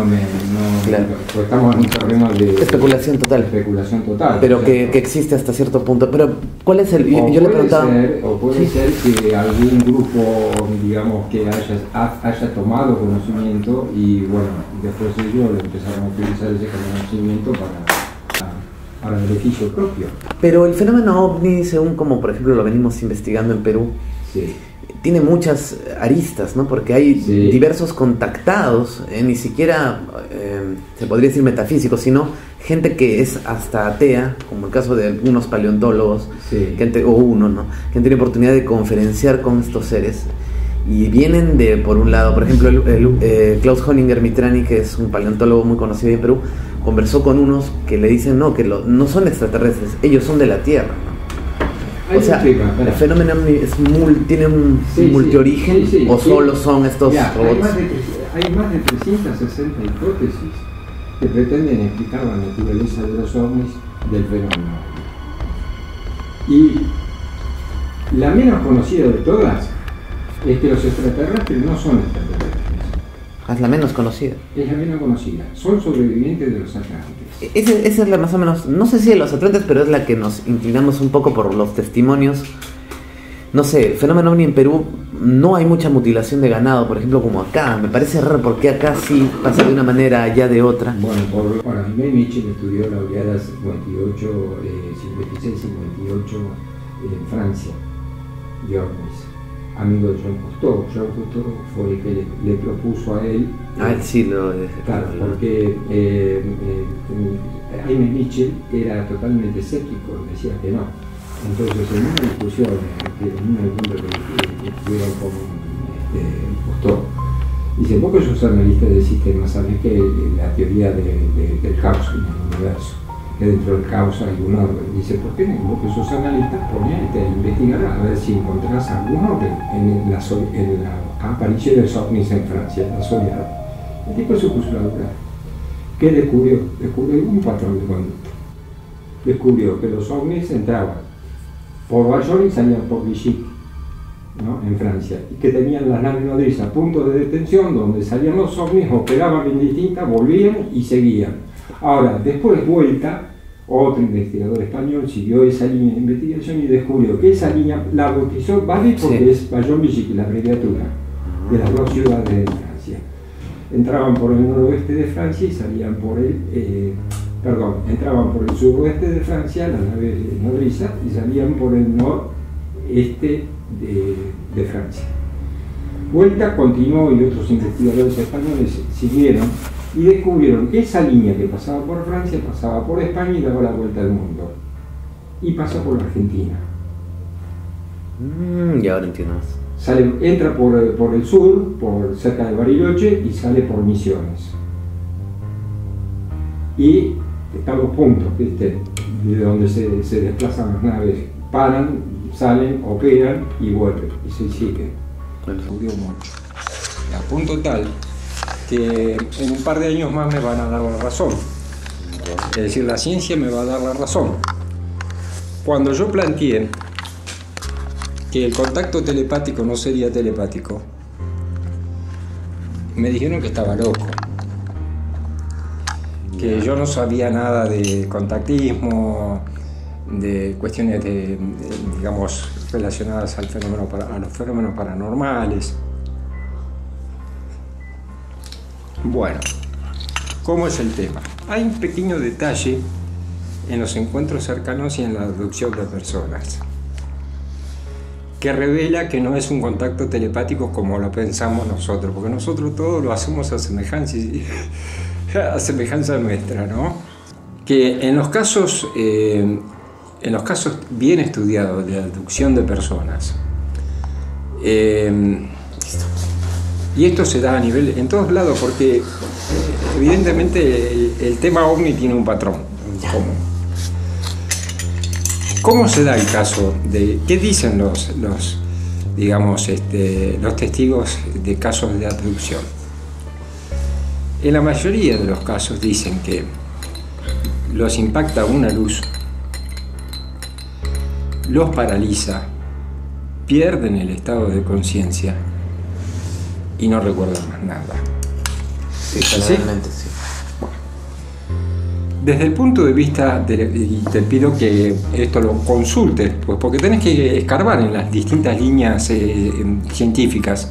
claro. Pues estamos en un problema de especulación total. Pero que existe hasta cierto punto. Pero ¿cuál es el? Yo le preguntaba. O puede ser que algún grupo, digamos, que haya tomado conocimiento y bueno, después ellos empezaron a utilizar ese conocimiento para para beneficio propio. Pero el fenómeno ovni, según como por ejemplo lo venimos investigando en Perú, Sí. tiene muchas aristas, ¿no? Porque hay Sí. diversos contactados, ni siquiera se podría decir metafísicos, sino gente que es hasta atea, como el caso de algunos paleontólogos, Sí. o uno, ¿no? Que han tenido oportunidad de conferenciar con estos seres. Y vienen de, por un lado, por ejemplo, Klaus Honinger Mitrani, que es un paleontólogo muy conocido en Perú, conversó con unos que le dicen no, que no son extraterrestres, ellos son de la Tierra, ¿no? Hay O sea, un tema, el fenómeno ovni tiene un multiorigen, sí, sí, o sí. solo son estos Ya, robots. hay más de 360 hipótesis que pretenden explicar la naturaleza de los ovnis del fenómeno. Y la menos conocida de todas es que los extraterrestres no son extraterrestres. Es la menos conocida. Es la menos conocida. Son sobrevivientes de los atlantes. Esa es la más o menos, no sé si de los atlantes, pero es la que nos inclinamos un poco por los testimonios. No sé, el fenómeno ovni en Perú no hay mucha mutilación de ganado, por ejemplo, como acá. Me parece raro porque acá sí pasa de una manera, allá de otra. Bueno, para mí Mitchell estudió la oleada 56-58 en Francia, de ovnis. Amigo de Jean Cousteau. Jean Cousteau fue el que le propuso a él. Sí, Claro, porque Jaime Mitchell era totalmente escéptico, decía que no. Entonces, en una discusión, en un encuentro que tuvieron con Cousteau, dice: vos que sos analista del sistema, sabés que la teoría del caos en el universo, que dentro del caos hay un orden. Dice: ¿por qué vos que sos analista ponete a investigar a ver si encontrás algún orden en la aparición de los ovnis en Francia, la soleada? El tipo se puso a laburar. ¿Qué descubrió? Descubrió un patrón de conducta. Descubrió que los ovnis entraban por Bayonne y salían por Vichy, ¿no? En Francia, y que tenían las naves nodrizas puntos de detención donde salían los ovnis, operaban en distintas, volvían y seguían. Ahora, después vuelta, otro investigador español siguió esa línea de investigación y descubrió que esa línea la bautizó Bali porque es Bayonne-Vichy, la abreviatura de las dos ciudades de Francia. Entraban por el noroeste de Francia y salían por entraban por el suroeste de Francia, la nave nodriza, y salían por el noreste de Francia. Vuelta continuó y otros investigadores españoles siguieron y descubrieron que esa línea que pasaba por Francia pasaba por España y daba la vuelta al mundo. Y pasa por la Argentina. Y ahora entiendo más. Entra por el sur, por cerca de Bariloche, y sale por Misiones. Y están los puntos, ¿viste? De donde se desplazan las naves, paran, salen, operan y vuelven, y se siguen. Estudió mucho. A punto tal que en un par de años más me van a dar la razón. Es decir, la ciencia me va a dar la razón. Cuando yo planteé que el contacto telepático no sería telepático, me dijeron que estaba loco, que yo no sabía nada de contactismo, de cuestiones digamos, relacionadas a los fenómenos paranormales. Bueno, ¿cómo es el tema? Hay un pequeño detalle en los encuentros cercanos y en la abducción de personas que revela que no es un contacto telepático como lo pensamos nosotros, porque nosotros todo lo hacemos a semejanza nuestra, ¿no? Que en los casos bien estudiados de abducción de personas, y esto se da a nivel en todos lados, porque evidentemente el tema ovni tiene un patrón común. ¿Cómo se da el caso qué dicen los testigos de casos de abducción? En la mayoría de los casos dicen que los impacta una luz, los paraliza, pierden el estado de conciencia y no recuerdan más nada. ¿Es así? Sí. Desde el punto de vista, y te pido que esto lo consultes, pues porque tenés que escarbar en las distintas líneas científicas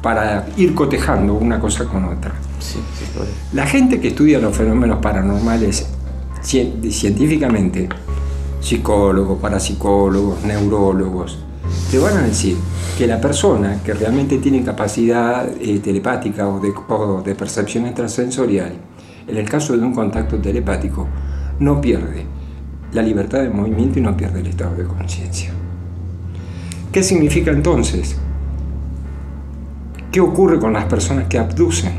para ir cotejando una cosa con otra. Sí, La gente que estudia los fenómenos paranormales científicamente, psicólogos, parapsicólogos, neurólogos, te van a decir que la persona que realmente tiene capacidad telepática o de percepción extrasensorial, en el caso de un contacto telepático, no pierde la libertad de movimiento y no pierde el estado de conciencia. ¿Qué significa entonces? ¿Qué ocurre con las personas que abducen?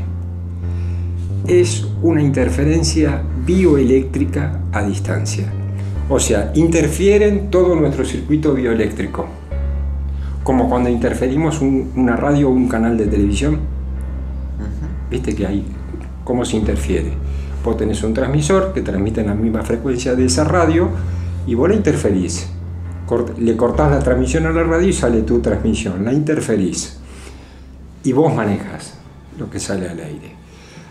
Es una interferencia bioeléctrica a distancia. O sea, interfieren todo nuestro circuito bioeléctrico. Como cuando interferimos una radio o un canal de televisión. ¿Viste que hay? ¿Cómo se interfiere? Vos tenés un transmisor que transmite en la misma frecuencia de esa radio y vos la interferís. Le cortás la transmisión a la radio y sale tu transmisión. La interferís. Y vos manejas lo que sale al aire.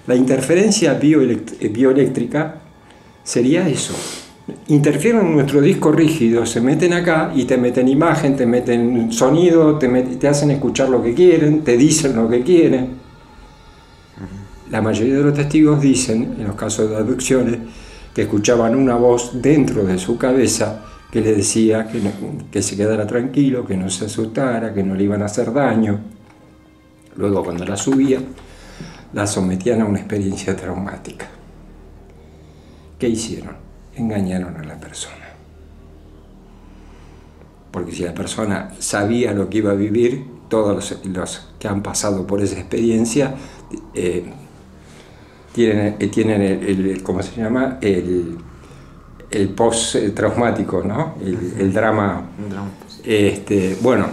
La interferencia bioeléctrica sería eso. Interfieren en nuestro disco rígido, se meten acá y te meten imagen, te meten sonido, te hacen escuchar lo que quieren, te dicen lo que quieren. La mayoría de los testigos dicen, en los casos de abducciones, que escuchaban una voz dentro de su cabeza que le decía que se quedara tranquilo, que no se asustara, que no le iban a hacer daño. Luego, cuando la subían, la sometían a una experiencia traumática. ¿Qué hicieron? Engañaron a la persona. Porque si la persona sabía lo que iba a vivir, todos los que han pasado por esa experiencia tienen el ¿cómo se llama? El post-traumático, ¿no? El drama. Bueno,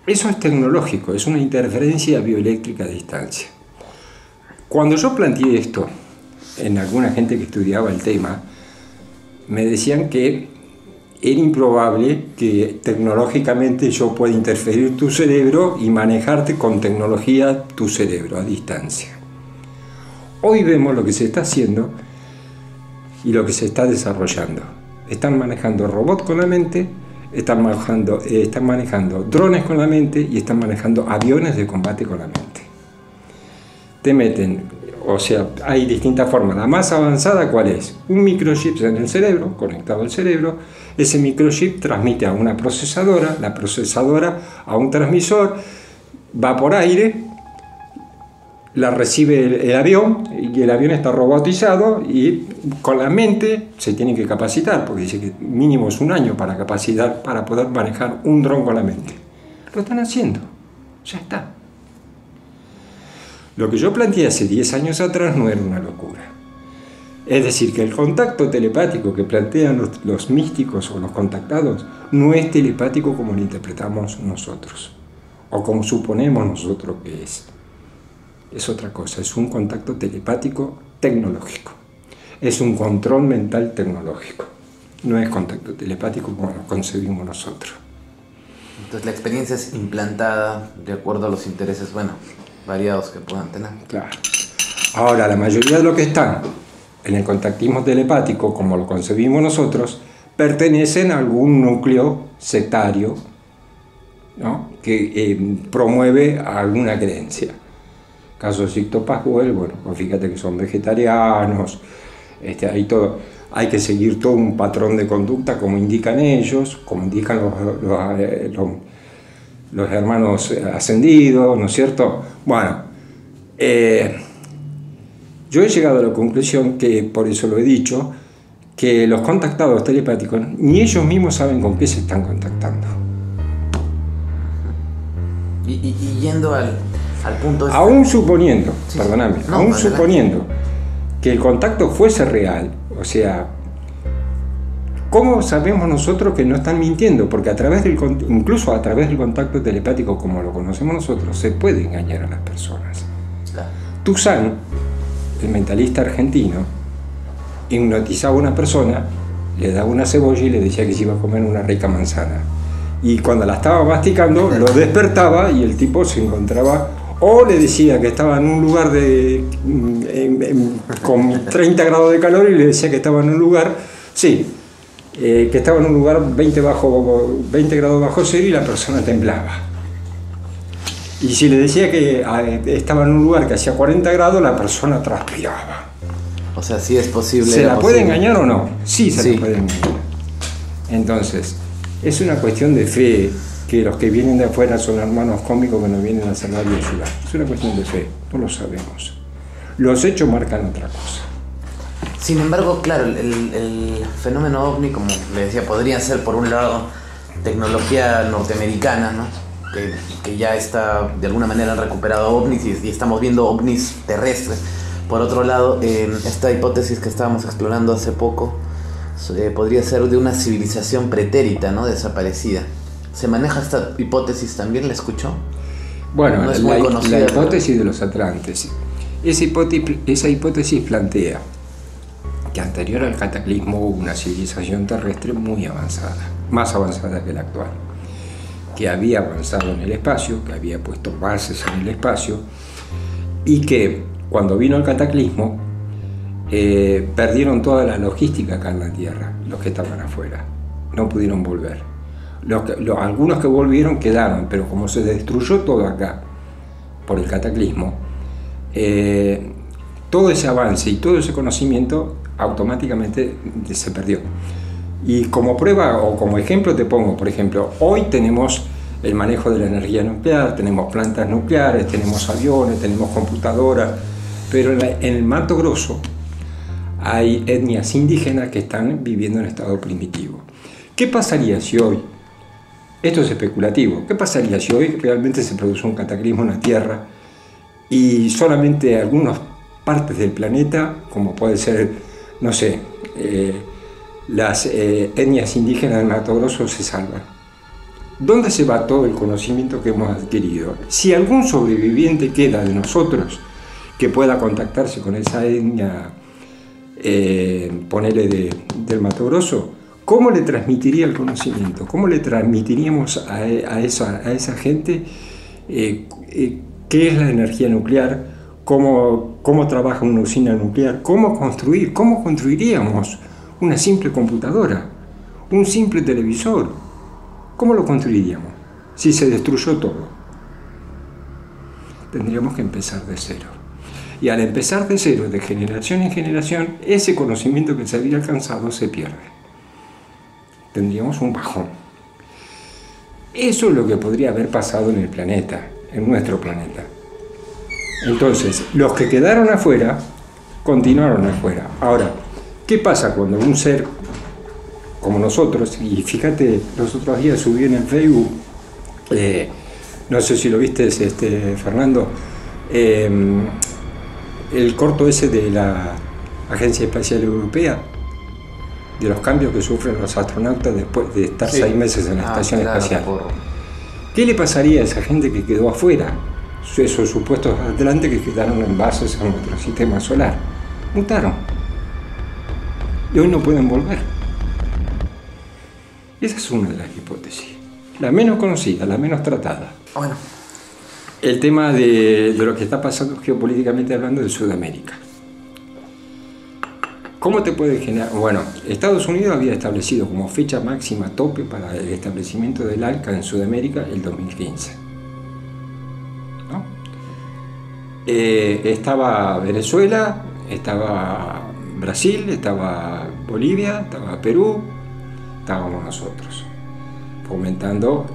eso es tecnológico, es una interferencia bioeléctrica a distancia. Cuando yo planteé esto en alguna gente que estudiaba el tema, me decían que era improbable que tecnológicamente yo pueda interferir tu cerebro y manejarte con tecnología tu cerebro a distancia. Hoy vemos lo que se está haciendo y lo que se está desarrollando. Están manejando robots con la mente, están manejando drones con la mente y están manejando aviones de combate con la mente. Te meten... O sea, hay distintas formas. La más avanzada, ¿cuál es? Un microchip en el cerebro, conectado al cerebro. Ese microchip transmite a una procesadora, la procesadora a un transmisor, va por aire, la recibe el avión, y el avión está robotizado y con la mente se tiene que capacitar, porque dice que mínimo es 1 año para capacitar, para poder manejar un dron con la mente. Lo están haciendo, ya está. Lo que yo planteé hace 10 años atrás no era una locura. Es decir, que el contacto telepático que plantean los místicos o los contactados no es telepático como lo interpretamos nosotros, o como suponemos nosotros que es. Es otra cosa, es un contacto telepático tecnológico. Es un control mental tecnológico. No es contacto telepático como lo concebimos nosotros. Entonces la experiencia es implantada de acuerdo a los intereses, variados que puedan tener. Claro. Ahora, la mayoría de los que están en el contactismo telepático, como lo concebimos nosotros, pertenecen a algún núcleo sectario, ¿no? Que promueve alguna creencia. Caso de Sixto Pascual, pues fíjate que son vegetarianos, hay que seguir todo un patrón de conducta como indican ellos, como indican los hermanos ascendidos, ¿no es cierto? Bueno, yo he llegado a la conclusión, que por eso lo he dicho, que los contactados telepáticos ni ellos mismos saben con qué se están contactando. Y yendo al punto... Aún suponiendo, sí, perdóname, no, aún suponiendo que el contacto fuese real, o sea, ¿cómo sabemos nosotros que no están mintiendo? Porque incluso a través del contacto telepático, como lo conocemos nosotros, se puede engañar a las personas. Claro. Toussaint, el mentalista argentino, hipnotizaba a una persona, le daba una cebolla y le decía que se iba a comer una rica manzana. Y cuando la estaba masticando, lo despertaba y el tipo se encontraba, o le decía que estaba en un lugar con 30 grados de calor y le decía que estaba en un lugar, que estaba en un lugar 20 grados bajo cero y la persona temblaba. Y si le decía que estaba en un lugar que hacía 40 grados, la persona transpiraba. O sea, sí es posible. ¿Se la puede posible. engañar o no? Sí, se la puede engañar. Entonces, es una cuestión de fe, que los que vienen de afuera son hermanos cómicos que nos vienen a salvar y ayudar. Es una cuestión de fe, no lo sabemos. Los hechos marcan otra cosa. Sin embargo, claro, el fenómeno ovni, como le decía, podría ser por un lado tecnología norteamericana, ¿no? Que ya está, de alguna manera han recuperado ovnis y estamos viendo ovnis terrestres. Por otro lado, esta hipótesis que estábamos explorando hace poco podría ser de una civilización pretérita, ¿no? Desaparecida. ¿Se maneja esta hipótesis también? ¿La escuchó? Bueno, No es la muy conocida, hipótesis de los atlantes. Esa hipótesis plantea que anterior al cataclismo hubo una civilización terrestre muy avanzada, más avanzada que la actual, que había avanzado en el espacio, que había puesto bases en el espacio, y que cuando vino el cataclismo perdieron toda la logística acá en la Tierra, los que estaban afuera, no pudieron volver. Algunos que volvieron quedaron, pero como se destruyó todo acá por el cataclismo, todo ese avance y todo ese conocimiento automáticamente se perdió. Y como prueba o como ejemplo te pongo, por ejemplo, hoy tenemos el manejo de la energía nuclear, tenemos plantas nucleares, tenemos aviones, tenemos computadoras, pero en el Mato Grosso hay etnias indígenas que están viviendo en estado primitivo. ¿Qué pasaría si hoy, esto es especulativo, qué pasaría si hoy realmente se produce un cataclismo en la Tierra y solamente algunas partes del planeta, como puede ser, no sé, las etnias indígenas del Mato Grosso se salvan? ¿Dónde se va todo el conocimiento que hemos adquirido? Si algún sobreviviente queda de nosotros que pueda contactarse con esa etnia, ponele del Mato Grosso, ¿cómo le transmitiría el conocimiento? ¿Cómo le transmitiríamos a esa gente qué es la energía nuclear? ¿Cómo trabaja una usina nuclear? ¿Cómo construiríamos una simple computadora? ¿Un simple televisor? ¿Cómo lo construiríamos si se destruyó todo? Tendríamos que empezar de cero. Y al empezar de cero, de generación en generación, ese conocimiento que se había alcanzado se pierde. Tendríamos un bajón. Eso es lo que podría haber pasado en el planeta, en nuestro planeta. Entonces, los que quedaron afuera, continuaron afuera. Ahora, ¿qué pasa cuando un ser como nosotros, y fíjate, los otros días subí en el Facebook, no sé si lo viste, Fernando, el corto ese de la Agencia Espacial Europea, de los cambios que sufren los astronautas después de estar 6 meses en la estación espacial. ¿Qué le pasaría a esa gente que quedó afuera? Esos supuestos atlantes que quedaron en bases en nuestro sistema solar. Mutaron. Y hoy no pueden volver. Esa es una de las hipótesis. La menos conocida, la menos tratada. Bueno. El tema de lo que está pasando geopolíticamente hablando de Sudamérica. ¿Cómo te puede generar? Bueno, Estados Unidos había establecido como fecha máxima tope para el establecimiento del ALCA en Sudamérica el 2015. ¿No? Estaba Venezuela, estaba Brasil, estaba Bolivia, estaba Perú, estábamos nosotros, fomentando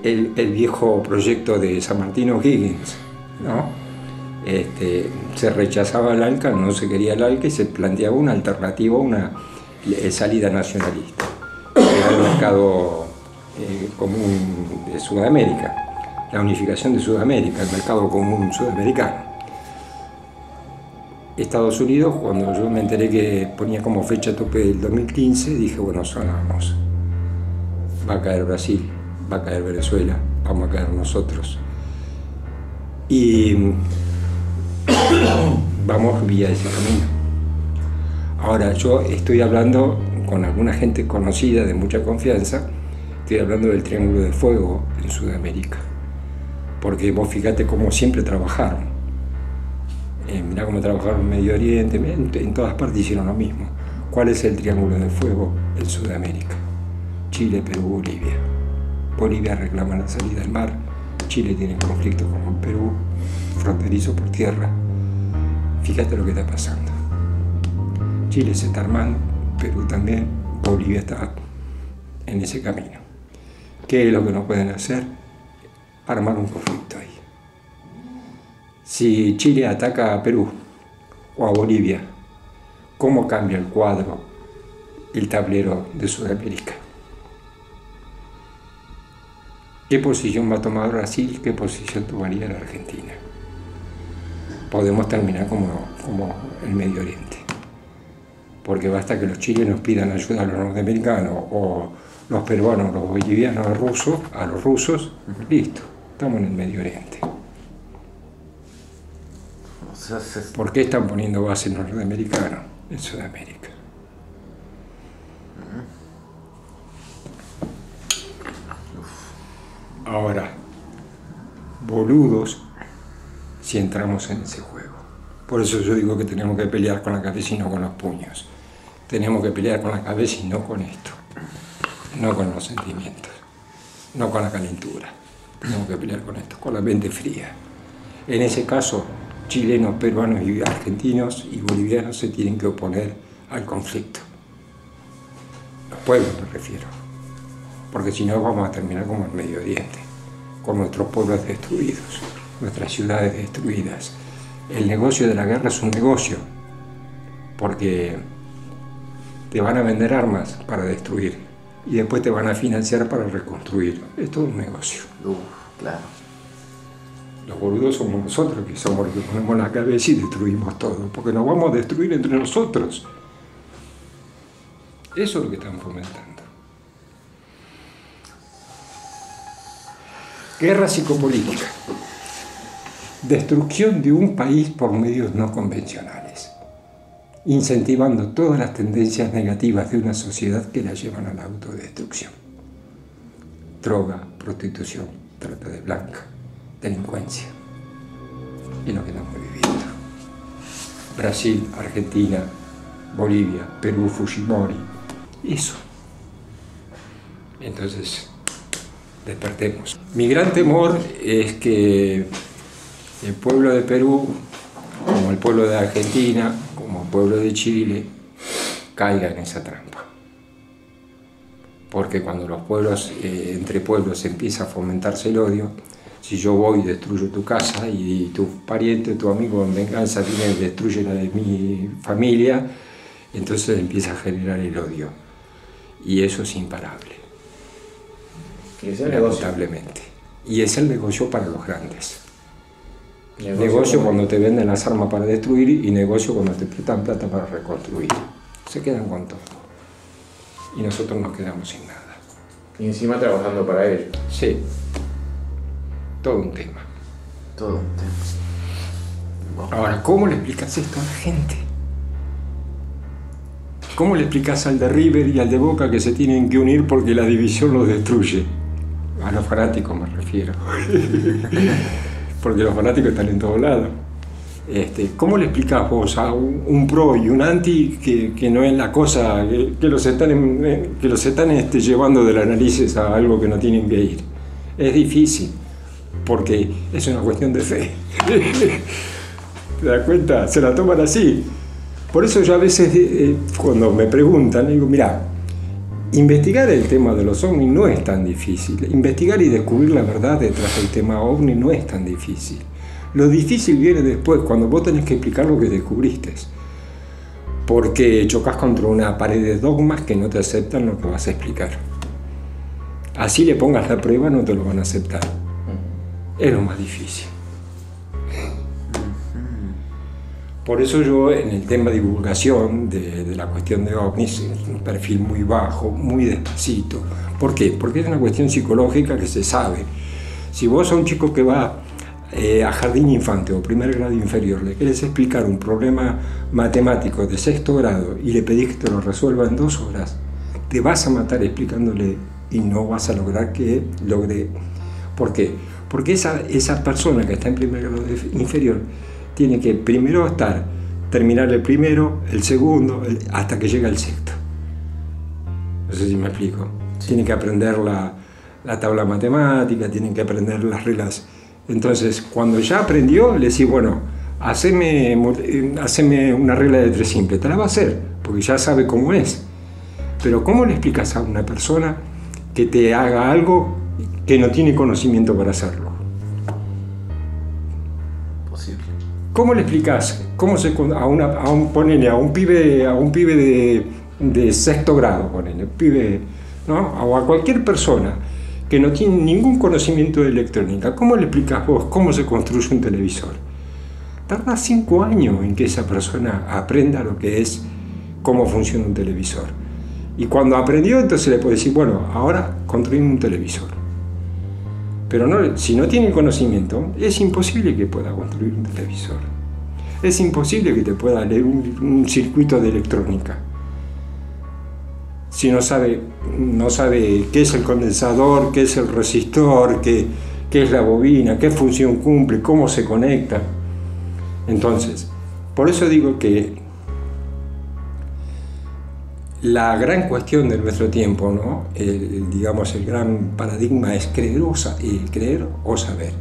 el viejo proyecto de San Martín O'Higgins, ¿no? Se rechazaba el ALCA, no se quería el ALCA y se planteaba una alternativa, una salida nacionalista. Era el mercado común de Sudamérica, la unificación de Sudamérica, el mercado común sudamericano. Estados Unidos, cuando yo me enteré que ponía como fecha tope el 2015, dije, bueno, sonamos. Va a caer Brasil, va a caer Venezuela, vamos a caer nosotros. Y vamos vía ese camino. Ahora, yo estoy hablando con alguna gente conocida, de mucha confianza, estoy hablando del Triángulo de Fuego en Sudamérica. Porque vos fíjate cómo siempre trabajaron. Mirá cómo trabajaron en Medio Oriente, en todas partes hicieron lo mismo. ¿Cuál es el Triángulo de Fuego en Sudamérica? Chile, Perú, Bolivia. Bolivia reclama la salida del mar, Chile tiene conflicto con Perú, fronterizo por tierra. Fíjate lo que está pasando. Chile se está armando, Perú también, Bolivia está en ese camino. ¿Qué es lo que no pueden hacer? Armar un conflicto ahí. Si Chile ataca a Perú o a Bolivia, ¿cómo cambia el cuadro, el tablero de Sudamérica? ¿Qué posición va a tomar Brasil? ¿Qué posición tomaría la Argentina? Podemos terminar como el Medio Oriente. Porque basta que los chilenos pidan ayuda a los norteamericanos o los peruanos, los bolivianos, a los rusos, listo, estamos en el Medio Oriente. ¿Por qué están poniendo bases norteamericanos en Sudamérica? Ahora, boludos si entramos en ese juego. Por eso yo digo que tenemos que pelear con la cabeza y no con los puños. Tenemos que pelear con la cabeza y no con esto. No con los sentimientos. No con la calentura. Tenemos que pelear con esto, con la mente fría. En ese caso, chilenos, peruanos y argentinos y bolivianos se tienen que oponer al conflicto. Los pueblos me refiero. Porque si no vamos a terminar como el Medio Oriente, con nuestros pueblos destruidos, nuestras ciudades destruidas. El negocio de la guerra es un negocio, porque te van a vender armas para destruir y después te van a financiar para reconstruir. Es todo un negocio. Claro. Los boludos somos nosotros, que somos los que ponemos la cabeza y destruimos todo, porque nos vamos a destruir entre nosotros. Eso es lo que están fomentando. Guerra psicopolítica. Destrucción de un país por medios no convencionales, incentivando todas las tendencias negativas de una sociedad que la llevan a la autodestrucción. Droga, prostitución, trata de blanca, delincuencia. Es lo que estamos viviendo. Brasil, Argentina, Bolivia, Perú, Fujimori. Eso. Entonces, despertemos. Mi gran temor es que el pueblo de Perú, como el pueblo de Argentina, como el pueblo de Chile, caiga en esa trampa. Porque cuando los pueblos, entre pueblos, empieza a fomentarse el odio, si yo voy y destruyo tu casa y tu pariente, tu amigo en venganza viene y destruye la de mi familia, entonces empieza a generar el odio. Y eso es imparable. Y es el negocio. Lamentablemente. Y es el negocio para los grandes. Negocio cuando te venden las armas para destruir y negocio cuando te prestan plata para reconstruir. Se quedan con todo. Y nosotros nos quedamos sin nada. Y encima trabajando para ellos. Sí. Todo un tema. Todo un tema. Ahora, ¿cómo le explicas esto a la gente? ¿Cómo le explicas al de River y al de Boca que se tienen que unir porque la división los destruye? A los fanáticos me refiero. Porque los fanáticos están en todos lados. ¿Cómo le explicas vos a un pro y un anti que no es la cosa, que los están llevando de las narices a algo que no tienen que ir? Es difícil, porque es una cuestión de fe. ¿Te das cuenta? Se la toman así. Por eso yo a veces, cuando me preguntan, digo, mirá, investigar el tema de los ovnis no es tan difícil. Investigar y descubrir la verdad detrás del tema ovni no es tan difícil. Lo difícil viene después, cuando vos tenés que explicar lo que descubriste. Porque chocas contra una pared de dogmas que no te aceptan lo que vas a explicar. Así le pongas la prueba, no te lo van a aceptar. Es lo más difícil. Por eso yo en el tema de divulgación de la cuestión de ovnis, un perfil muy bajo, muy despacito. ¿Por qué? Porque es una cuestión psicológica que se sabe. Si vos a un chico que va a jardín infante o primer grado inferior le querés explicar un problema matemático de 6º grado y le pedís que te lo resuelva en 2 horas, te vas a matar explicándole y no vas a lograr que logre. ¿Por qué? Porque esa persona que está en primer grado inferior tiene que primero terminar el primero, el segundo, hasta que llega el 6º. No sé si me explico. Tiene que aprender la tabla matemática, tienen que aprender las reglas Entonces, cuando ya aprendió, le decís, bueno, haceme una regla de 3 simple. Te la va a hacer, porque ya sabe cómo es. Pero ¿cómo le explicas a una persona que te haga algo que no tiene conocimiento para hacerlo? Posible. ¿Cómo le explicas? ¿Cómo ponele a un pibe de sexto grado, ponele, ¿no? O a cualquier persona que no tiene ningún conocimiento de electrónica, ¿cómo le explicas vos cómo se construye un televisor? Tarda 5 años en que esa persona aprenda lo que es, cómo funciona un televisor. Y cuando aprendió, entonces le puede decir, bueno, ahora construimos un televisor. Pero no, si no tiene conocimiento, es imposible que pueda construir un televisor. Es imposible que te pueda leer un circuito de electrónica. Si no sabe qué es el condensador, qué es el resistor, qué es la bobina, qué función cumple, cómo se conecta. Entonces, por eso digo que la gran cuestión de nuestro tiempo, ¿no? El gran paradigma es creer o saber.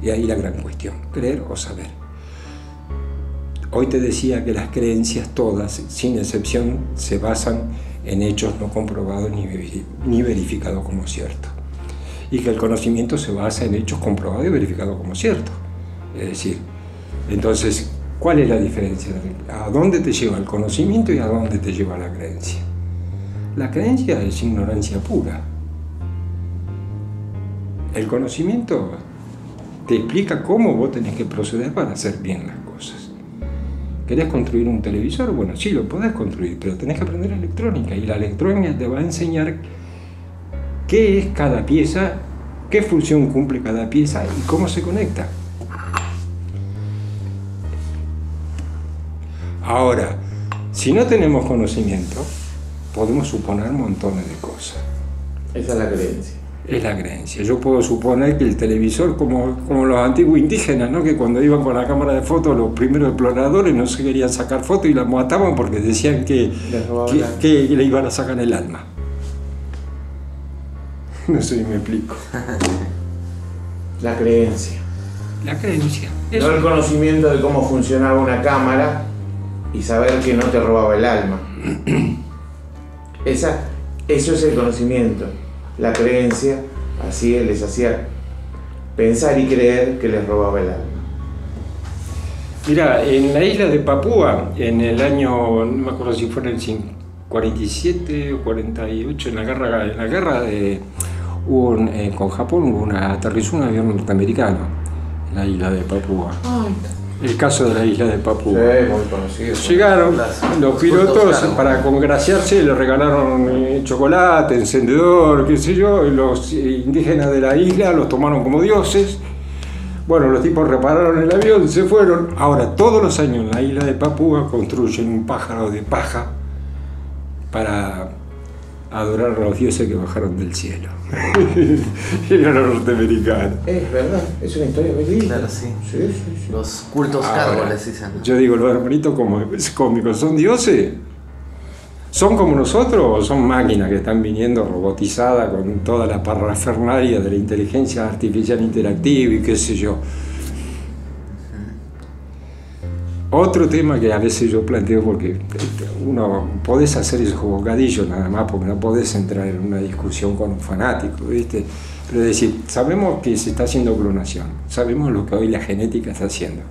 Y ahí la gran cuestión, creer o saber. Hoy te decía que las creencias todas, sin excepción, se basan en hechos no comprobados ni verificados como ciertos. Y que el conocimiento se basa en hechos comprobados y verificados como ciertos. Es decir, entonces, ¿cuál es la diferencia? ¿A dónde te lleva el conocimiento y a dónde te lleva la creencia? La creencia es ignorancia pura. El conocimiento te explica cómo vos tenés que proceder para hacer bien las cosas. ¿Querés construir un televisor? Bueno, sí, lo podés construir, pero tenés que aprender electrónica. Y la electrónica te va a enseñar qué es cada pieza, qué función cumple cada pieza y cómo se conecta. Ahora, si no tenemos conocimiento, podemos suponer montones de cosas. Esa es la creencia. Es la creencia. Yo puedo suponer que el televisor, como los antiguos indígenas, ¿no? Que cuando iban con la cámara de fotos, los primeros exploradores no se querían sacar fotos y las mataban porque decían que le iban a sacar el alma. No sé si me explico. La creencia. La creencia. No el conocimiento de cómo funcionaba una cámara y saber que no te robaba el alma. Eso es el conocimiento. La creencia, así les hacía pensar y creer que les robaba el alma. Mira, en la isla de Papúa, en el año, no me acuerdo si fue en el 47 o 48, en la guerra con Japón, aterrizó un avión norteamericano en la isla de Papúa. Ay. El caso de la isla de Papúa. Sí, muy conocido. Llegaron los pilotos para congraciarse, le regalaron chocolate, encendedor, qué sé yo, y los indígenas de la isla los tomaron como dioses. Bueno, los tipos repararon el avión, se fueron. Ahora, todos los años en la isla de Papúa construyen un pájaro de paja para adorar a los dioses que bajaron del cielo. Eran los norteamericanos. Es verdad, es una historia muy linda. Claro, sí. Sí. Los cultos cárboles, dicen. Yo digo, los hermanitos cómicos, ¿son dioses? ¿Son como nosotros o son máquinas que están viniendo robotizadas con toda la parafernalia de la inteligencia artificial interactiva y qué sé yo? Otro tema que a veces yo planteo, porque uno podés hacer esos bocadillos nada más, porque no podés entrar en una discusión con un fanático, ¿viste? Pero es decir, sabemos que se está haciendo clonación, sabemos lo que hoy la genética está haciendo,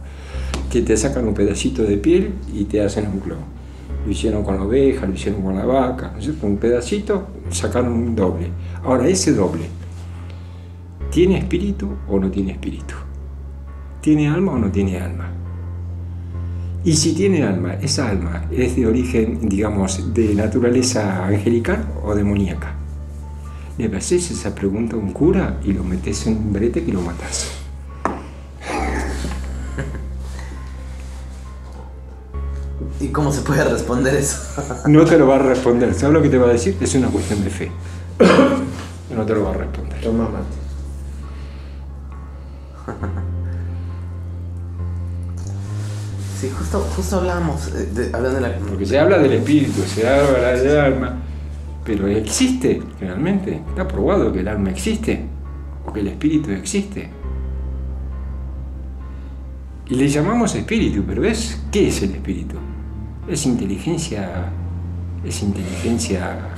que te sacan un pedacito de piel y te hacen un clon. Lo hicieron con la oveja, lo hicieron con la vaca, ¿no es cierto? Un pedacito, sacaron un doble. Ahora, ese doble, ¿tiene espíritu o no tiene espíritu? ¿Tiene alma o no tiene alma? Y si tiene alma, ¿esa alma es de origen, digamos, de naturaleza angelical o demoníaca? Le haces esa pregunta a un cura y lo metes en un brete que lo matás. ¿Y cómo se puede responder eso? No te lo va a responder. ¿Sabes lo que te va a decir? Es una cuestión de fe. No te lo va a responder. Toma mate. Sí, justo hablábamos, hablando de la... Porque se habla del espíritu, se habla del alma, pero ¿existe realmente? ¿Está probado que el alma existe? o que el espíritu existe. Y le llamamos espíritu, pero ¿qué es el espíritu? Es inteligencia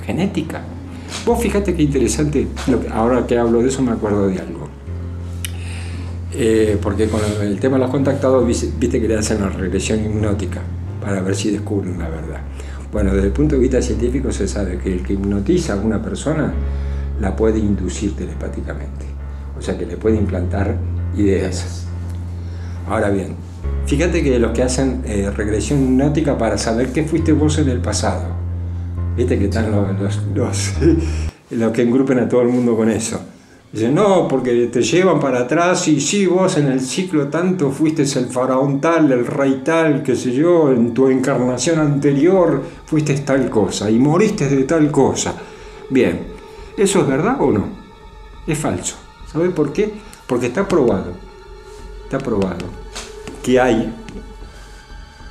genética. Vos fíjate qué interesante, ahora que hablo de eso me acuerdo de algo. Porque con el tema de los contactados, viste que le hacen la regresión hipnótica para ver si descubren la verdad. Bueno, desde el punto de vista científico se sabe que el que hipnotiza a una persona la puede inducir telepáticamente. O sea que le puede implantar ideas. Ahora bien, fíjate que los que hacen regresión hipnótica para saber qué fuiste vos en el pasado, viste que están los que engrupen a todo el mundo con eso. Dicen, no, porque te llevan para atrás y sí, vos en el ciclo tanto fuiste el faraón tal, el rey tal, qué sé yo, en tu encarnación anterior fuiste tal cosa y moriste de tal cosa. Bien, ¿eso es verdad o no? Es falso. ¿Sabes por qué? Porque está probado que hay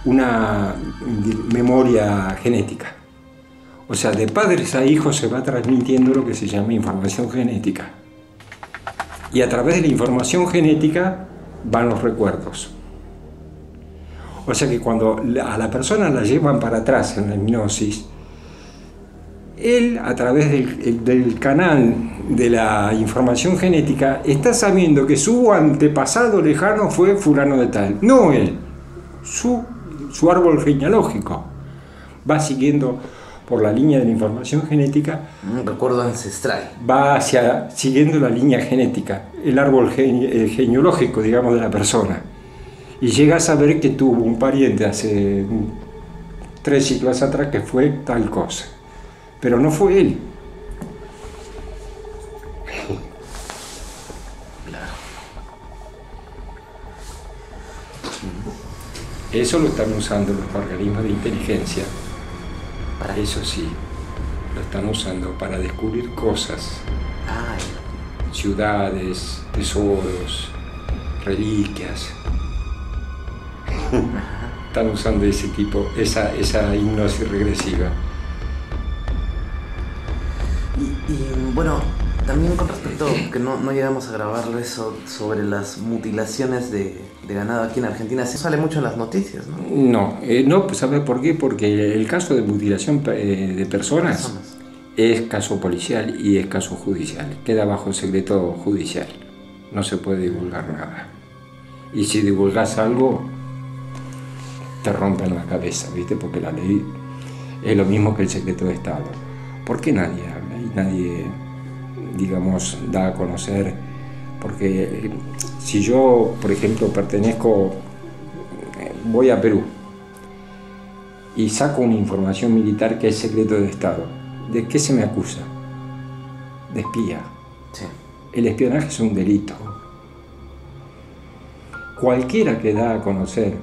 una memoria genética. O sea, de padres a hijos se va transmitiendo lo que se llama información genética. Y a través de la información genética van los recuerdos. O sea que cuando a la persona la llevan para atrás en la hipnosis, él, a través del canal de la información genética, está sabiendo que su antepasado lejano fue fulano de tal. No él, su árbol genealógico. Va siguiendo por la línea de la información genética. Un recuerdo ancestral. Va siguiendo la línea genética, el árbol genealógico, digamos, de la persona. Y llega a saber que tuvo un pariente hace 3 siglos atrás que fue tal cosa. Pero no fue él. Claro. Eso lo están usando los organismos de inteligencia. Para eso sí, lo están usando para descubrir cosas. Ciudades, tesoros, reliquias. Están usando ese tipo, esa hipnosis regresiva. Y bueno, también con respecto, que no llegamos a grabar eso sobre las mutilaciones de ganado aquí en Argentina, se sale mucho en las noticias, ¿no? No, pues ¿sabes por qué? Porque el caso de mutilación de personas es caso policial y es caso judicial, queda bajo secreto judicial, no se puede divulgar nada. Y si divulgas algo, te rompen la cabeza, ¿viste? Porque la ley es lo mismo que el secreto de Estado. ¿Por qué nadie habla y nadie, digamos, da a conocer? Porque si yo, por ejemplo, voy a Perú y saco una información militar que es secreto de Estado, ¿de qué se me acusa? De espía. Sí. El espionaje es un delito. Cualquiera que da a conocer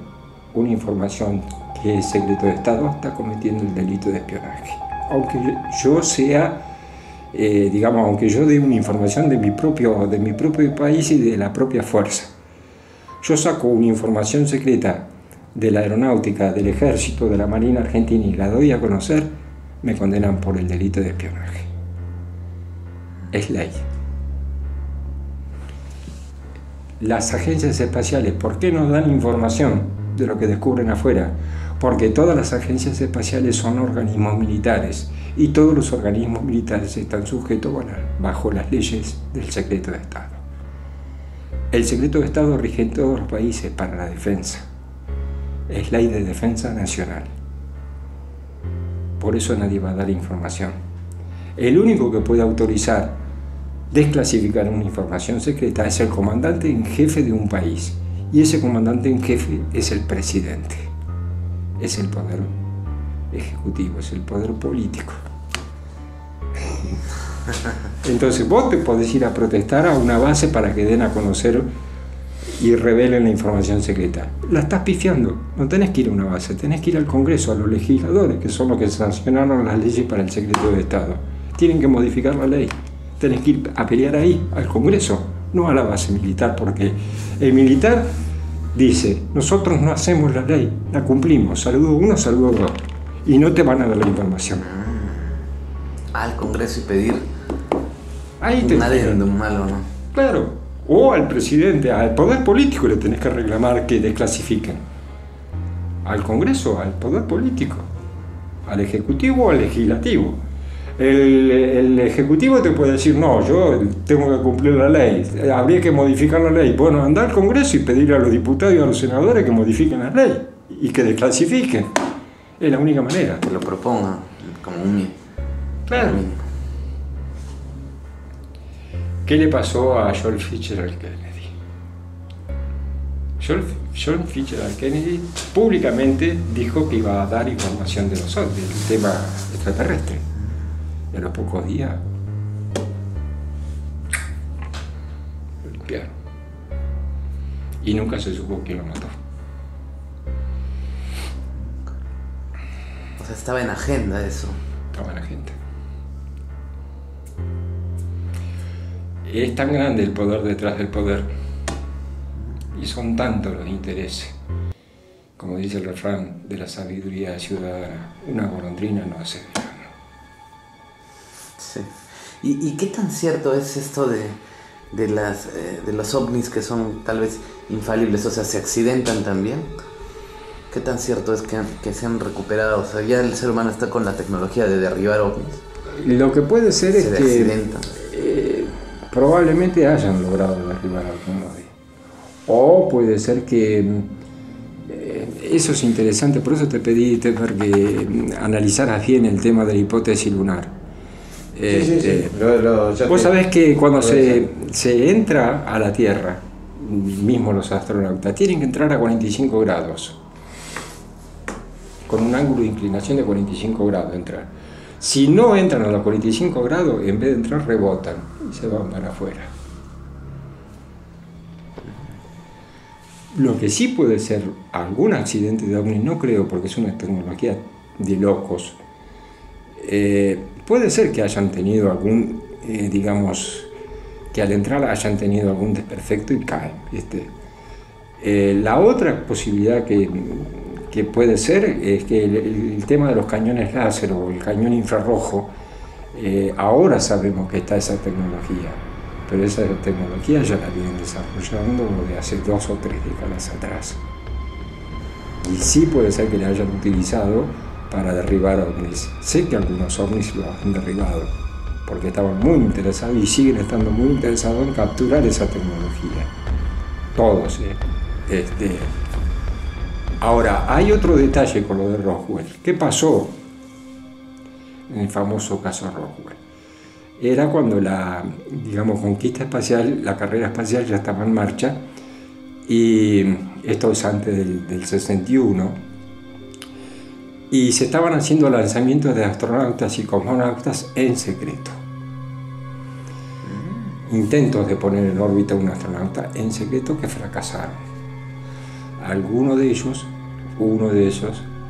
una información que es secreto de Estado está cometiendo el delito de espionaje. Aunque yo sea, aunque yo dé una información de mi propio país y de la propia fuerza. Yo saco una información secreta de la aeronáutica, del ejército, de la Marina Argentina y la doy a conocer, me condenan por el delito de espionaje. Es ley. Las agencias espaciales, ¿por qué nos dan información de lo que descubren afuera? Porque todas las agencias espaciales son organismos militares y todos los organismos militares están sujetos bajo las leyes del secreto de Estado. El secreto de Estado rige en todos los países para la defensa. Es ley de defensa nacional. Por eso nadie va a dar información. El único que puede autorizar desclasificar una información secreta es el comandante en jefe de un país. Y ese comandante en jefe es el presidente. Es el poder ejecutivo, es el poder político. Entonces vos te podés ir a protestar a una base para que den a conocer y revelen la información secreta. La estás pifiando, no tenés que ir a una base, tenés que ir al Congreso, a los legisladores, que son los que sancionaron las leyes para el secreto de Estado. Tienen que modificar la ley, tenés que ir a pelear ahí, al Congreso, no a la base militar, porque el militar dice, nosotros no hacemos la ley, la cumplimos, saludo uno, saludo dos, y no te van a dar la información. Al Congreso y pedir ahí un adendum malo, ¿no? Claro, o al presidente, al poder político le tenés que reclamar que desclasifiquen. Al Congreso, al poder político, al Ejecutivo o al Legislativo. El Ejecutivo te puede decir, no, yo tengo que cumplir la ley, habría que modificar la ley. Bueno, anda al Congreso y pedirle a los diputados y a los senadores que modifiquen la ley y que desclasifiquen. Es la única manera. Que lo propongan como un... Claro. ¿Qué le pasó a John Fitzgerald Kennedy? John Fitzgerald Kennedy públicamente dijo que iba a dar información del tema extraterrestre. Y a los pocos días lo limpiaron. Y nunca se supo quién lo mató. O sea, estaba en agenda eso. Estaba en agenda. Es tan grande el poder detrás del poder y son tantos los intereses, como dice el refrán de la sabiduría ciudadana, una golondrina no hace verano. Sí. ¿Y qué tan cierto es esto de los ovnis que son tal vez infalibles? O sea, ¿se accidentan también? ¿Qué tan cierto es que se han recuperado? O sea, ya el ser humano está con la tecnología de derribar ovnis. Lo que puede ser es que accidentan. Probablemente hayan logrado derribar algún ovni. O puede ser que eso es interesante, por eso te pedí, Tepper, que analizaras bien el tema de la hipótesis lunar. Sí. Vos sabés que cuando se entra a la Tierra, mismo los astronautas, tienen que entrar a 45 grados, con un ángulo de inclinación de 45 grados entrar. Si no entran a los 45 grados, en vez de entrar, rebotan y se van para afuera. Lo que sí puede ser algún accidente de ovni, no creo, porque es una tecnología de locos. Puede ser que hayan tenido algún, digamos, que al entrar hayan tenido algún desperfecto y caen. La otra posibilidad que puede ser es que el tema de los cañones láser o el cañón infrarrojo, ahora sabemos que está esa tecnología, pero esa tecnología ya la vienen desarrollando de hace 2 o 3 décadas atrás. Y sí puede ser que la hayan utilizado para derribar ovnis. Sé que algunos ovnis lo han derribado, porque estaban muy interesados y siguen estando muy interesados en capturar esa tecnología. Todos, Ahora, hay otro detalle con lo de Roswell. ¿Qué pasó en el famoso caso Roswell? Era cuando la, digamos, conquista espacial, la carrera espacial ya estaba en marcha, y esto es antes del 61, y se estaban haciendo lanzamientos de astronautas y cosmonautas en secreto. Intentos de poner en órbita un astronauta en secreto que fracasaron. Uno de ellos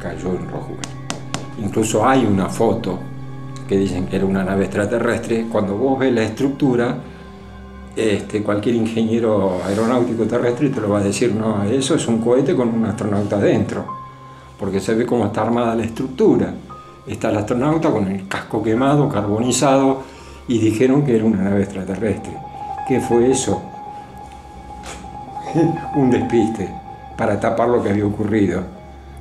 cayó en Roswell. Incluso hay una foto que dicen que era una nave extraterrestre. Cuando vos ves la estructura, cualquier ingeniero aeronáutico terrestre te lo va a decir, no, eso es un cohete con un astronauta adentro, porque se ve cómo está armada la estructura. Está el astronauta con el casco quemado, carbonizado, y dijeron que era una nave extraterrestre. ¿Qué fue eso? Un despiste para tapar lo que había ocurrido.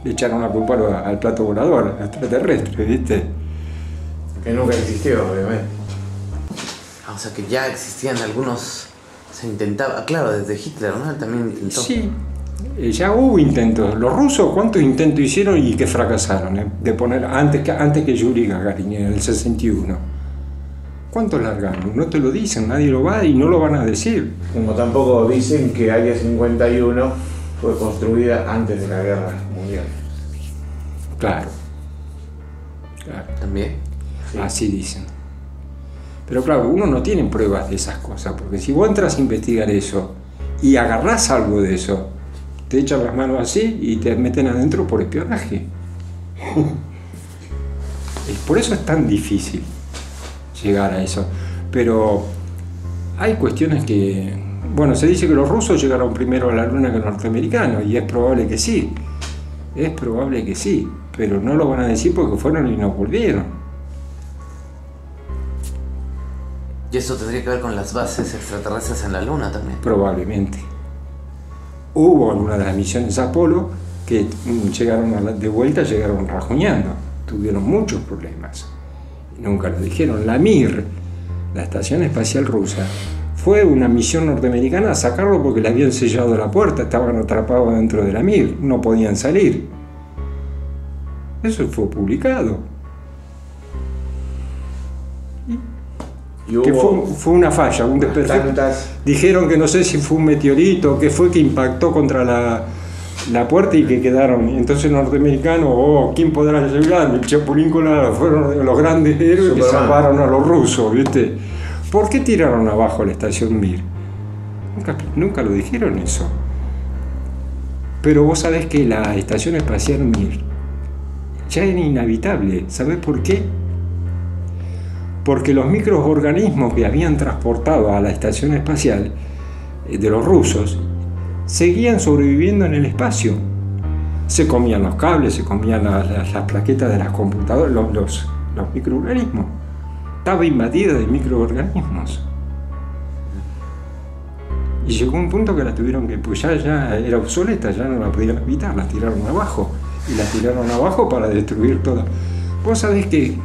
Le echaron la culpa al plato volador, al extraterrestre, ¿viste? Que nunca existió, obviamente. O sea que ya existían algunos, se intentaba, claro, desde Hitler, ¿no? Él también intentó. Sí, ya hubo intentos. Los rusos, ¿cuántos intentos hicieron y que fracasaron? De poner, antes que Yuri Gagarin, en el 61. ¿Cuántos largaron? No te lo dicen, nadie lo va y no lo van a decir. Como tampoco dicen que Área 51 fue construida antes de la Guerra Mundial. Claro. También. Sí. Así dicen. Pero claro, uno no tiene pruebas de esas cosas, porque si vos entras a investigar eso y agarrás algo de eso, te echan las manos así y te meten adentro por espionaje. Por eso es tan difícil llegar a eso. Pero hay cuestiones que... Bueno, se dice que los rusos llegaron primero a la luna que los norteamericanos, y es probable que sí. Es probable que sí, pero no lo van a decir porque fueron y no volvieron. Y eso tendría que ver con las bases extraterrestres en la Luna también. Probablemente. Hubo algunas de las misiones Apolo que de vuelta llegaron rajuñando, tuvieron muchos problemas. Nunca lo dijeron. La Mir, la Estación Espacial Rusa, fue una misión norteamericana a sacarlo porque le habían sellado la puerta, estaban atrapados dentro de la Mir, no podían salir. Eso fue publicado. Que fue una falla, un desperfecto. Dijeron que no sé si fue un meteorito, que fue que impactó contra la puerta y que quedaron. Entonces los norteamericanos, ¿quién podrá llegar? El Chapulín Colorado fueron los grandes héroes que salvaron a los rusos, ¿viste? ¿Por qué tiraron abajo la estación Mir? Nunca lo dijeron eso. Pero vos sabés que la estación espacial Mir ya era inhabitable. ¿Sabés por qué? Porque los microorganismos que habían transportado a la estación espacial de los rusos seguían sobreviviendo en el espacio. Se comían los cables, se comían las plaquetas de las computadoras, los microorganismos. Estaba invadida de microorganismos. Y llegó un punto que la tuvieron que, pues ya era obsoleta, ya no la podían habitar, la tiraron abajo. Y la tiraron abajo para destruir toda. Vos sabés que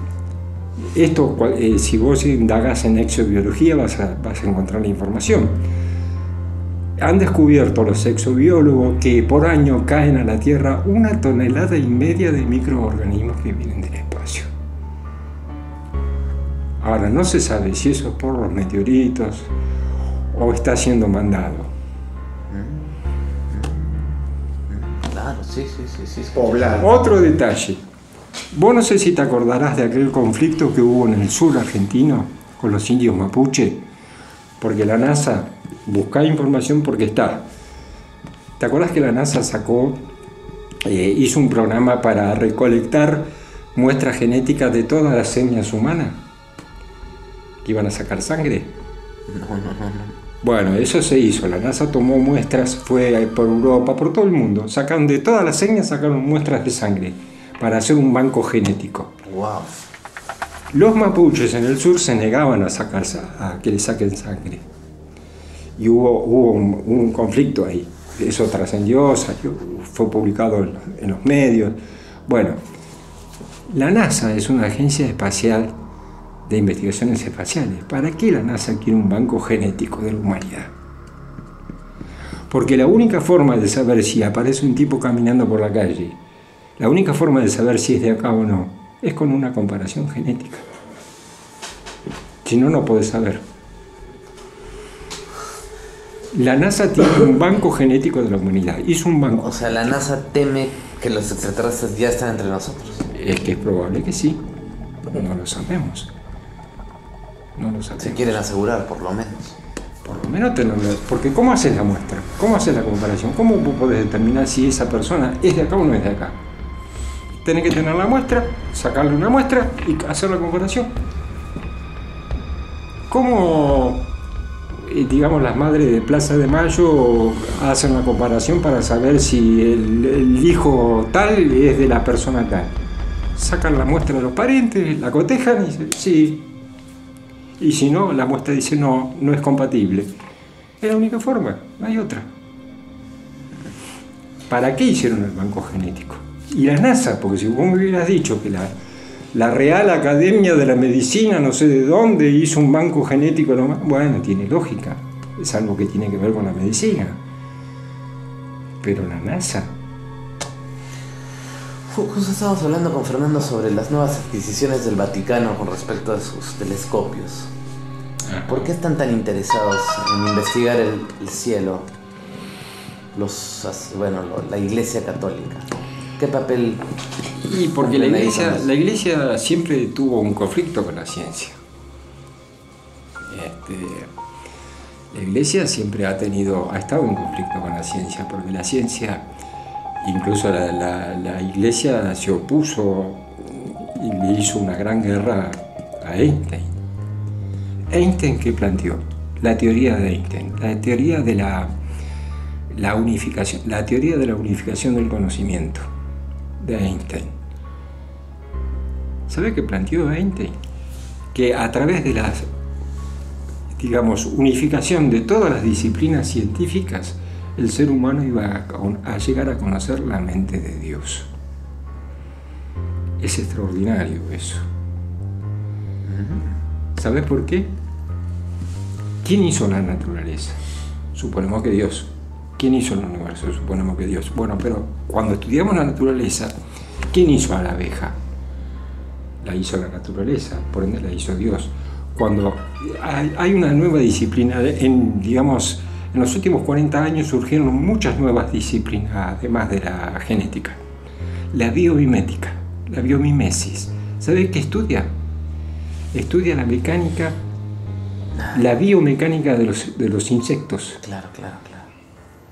esto, si vos indagás en exobiología, vas a encontrar la información. Han descubierto los exobiólogos que por año caen a la Tierra 1,5 toneladas de microorganismos que vienen del espacio. Ahora, no se sabe si eso es por los meteoritos o está siendo mandado. Claro, sí. Poblar. Otro detalle. Vos no sé si te acordarás de aquel conflicto que hubo en el sur argentino con los indios mapuche, porque la NASA, buscá información porque está. ¿Te acordás que la NASA hizo un programa para recolectar muestras genéticas de todas las etnias humanas? ¿Que iban a sacar sangre? No. Bueno, eso se hizo. La NASA tomó muestras, fue por Europa, por todo el mundo. Sacaron de todas las etnias, sacaron muestras de sangre para hacer un banco genético. Wow. Los mapuches en el sur se negaban a que le saquen sangre. Y hubo un conflicto ahí. Eso trascendió, fue publicado en los medios. Bueno, la NASA es una agencia espacial de investigaciones espaciales. ¿Para qué la NASA quiere un banco genético de la humanidad? Porque la única forma de saber si aparece un tipo caminando por la calle, la única forma de saber si es de acá o no, es con una comparación genética. Si no, no podés saber. La NASA tiene un banco genético de la humanidad. Hizo un banco. O sea, la NASA teme que los extraterrestres ya están entre nosotros. Es que es probable que sí. No lo sabemos. No lo sabemos. Se quieren asegurar, por lo menos. Por lo menos tenerlo. Porque ¿cómo haces la muestra? ¿Cómo haces la comparación? ¿Cómo vos podés determinar si esa persona es de acá o no es de acá? Tenés que tener la muestra, sacarle una muestra y hacer la comparación. ¿Cómo, digamos, las madres de Plaza de Mayo hacen la comparación para saber si el hijo tal es de la persona tal? Sacan la muestra de los parientes, la cotejan y dicen sí. Y si no, la muestra dice no es compatible. Es la única forma, no hay otra. ¿Para qué hicieron el banco genético? Y la NASA, porque si vos me hubieras dicho que la Real Academia de la Medicina, no sé de dónde, hizo un banco genético, bueno, tiene lógica, es algo que tiene que ver con la medicina. Pero la NASA... Justo estábamos hablando con Fernando sobre las nuevas adquisiciones del Vaticano con respecto a sus telescopios. ¿Por qué están tan interesados en investigar el cielo? La Iglesia Católica. ¿Qué papel? Y porque la iglesia siempre tuvo un conflicto con la ciencia. La iglesia siempre ha estado en conflicto con la ciencia, porque la ciencia, incluso la iglesia se opuso y le hizo una gran guerra a Einstein. ¿Einstein qué planteó? La teoría de Einstein, la teoría de la unificación del conocimiento de Einstein. ¿Sabe qué planteó Einstein? Que a través de digamos, unificación de todas las disciplinas científicas, el ser humano iba a llegar a conocer la mente de Dios. Es extraordinario eso. ¿Sabes por qué? ¿Quién hizo la naturaleza? Suponemos que Dios. ¿Quién hizo el universo? Suponemos que Dios. Bueno, pero cuando estudiamos la naturaleza, ¿quién hizo a la abeja? La hizo la naturaleza, por ende la hizo Dios. Cuando hay una nueva disciplina, digamos, en los últimos 40 años surgieron muchas nuevas disciplinas, además de la genética. La biomimética, la biomimesis. ¿Sabes qué estudia? Estudia la mecánica, la biomecánica de los insectos. Claro.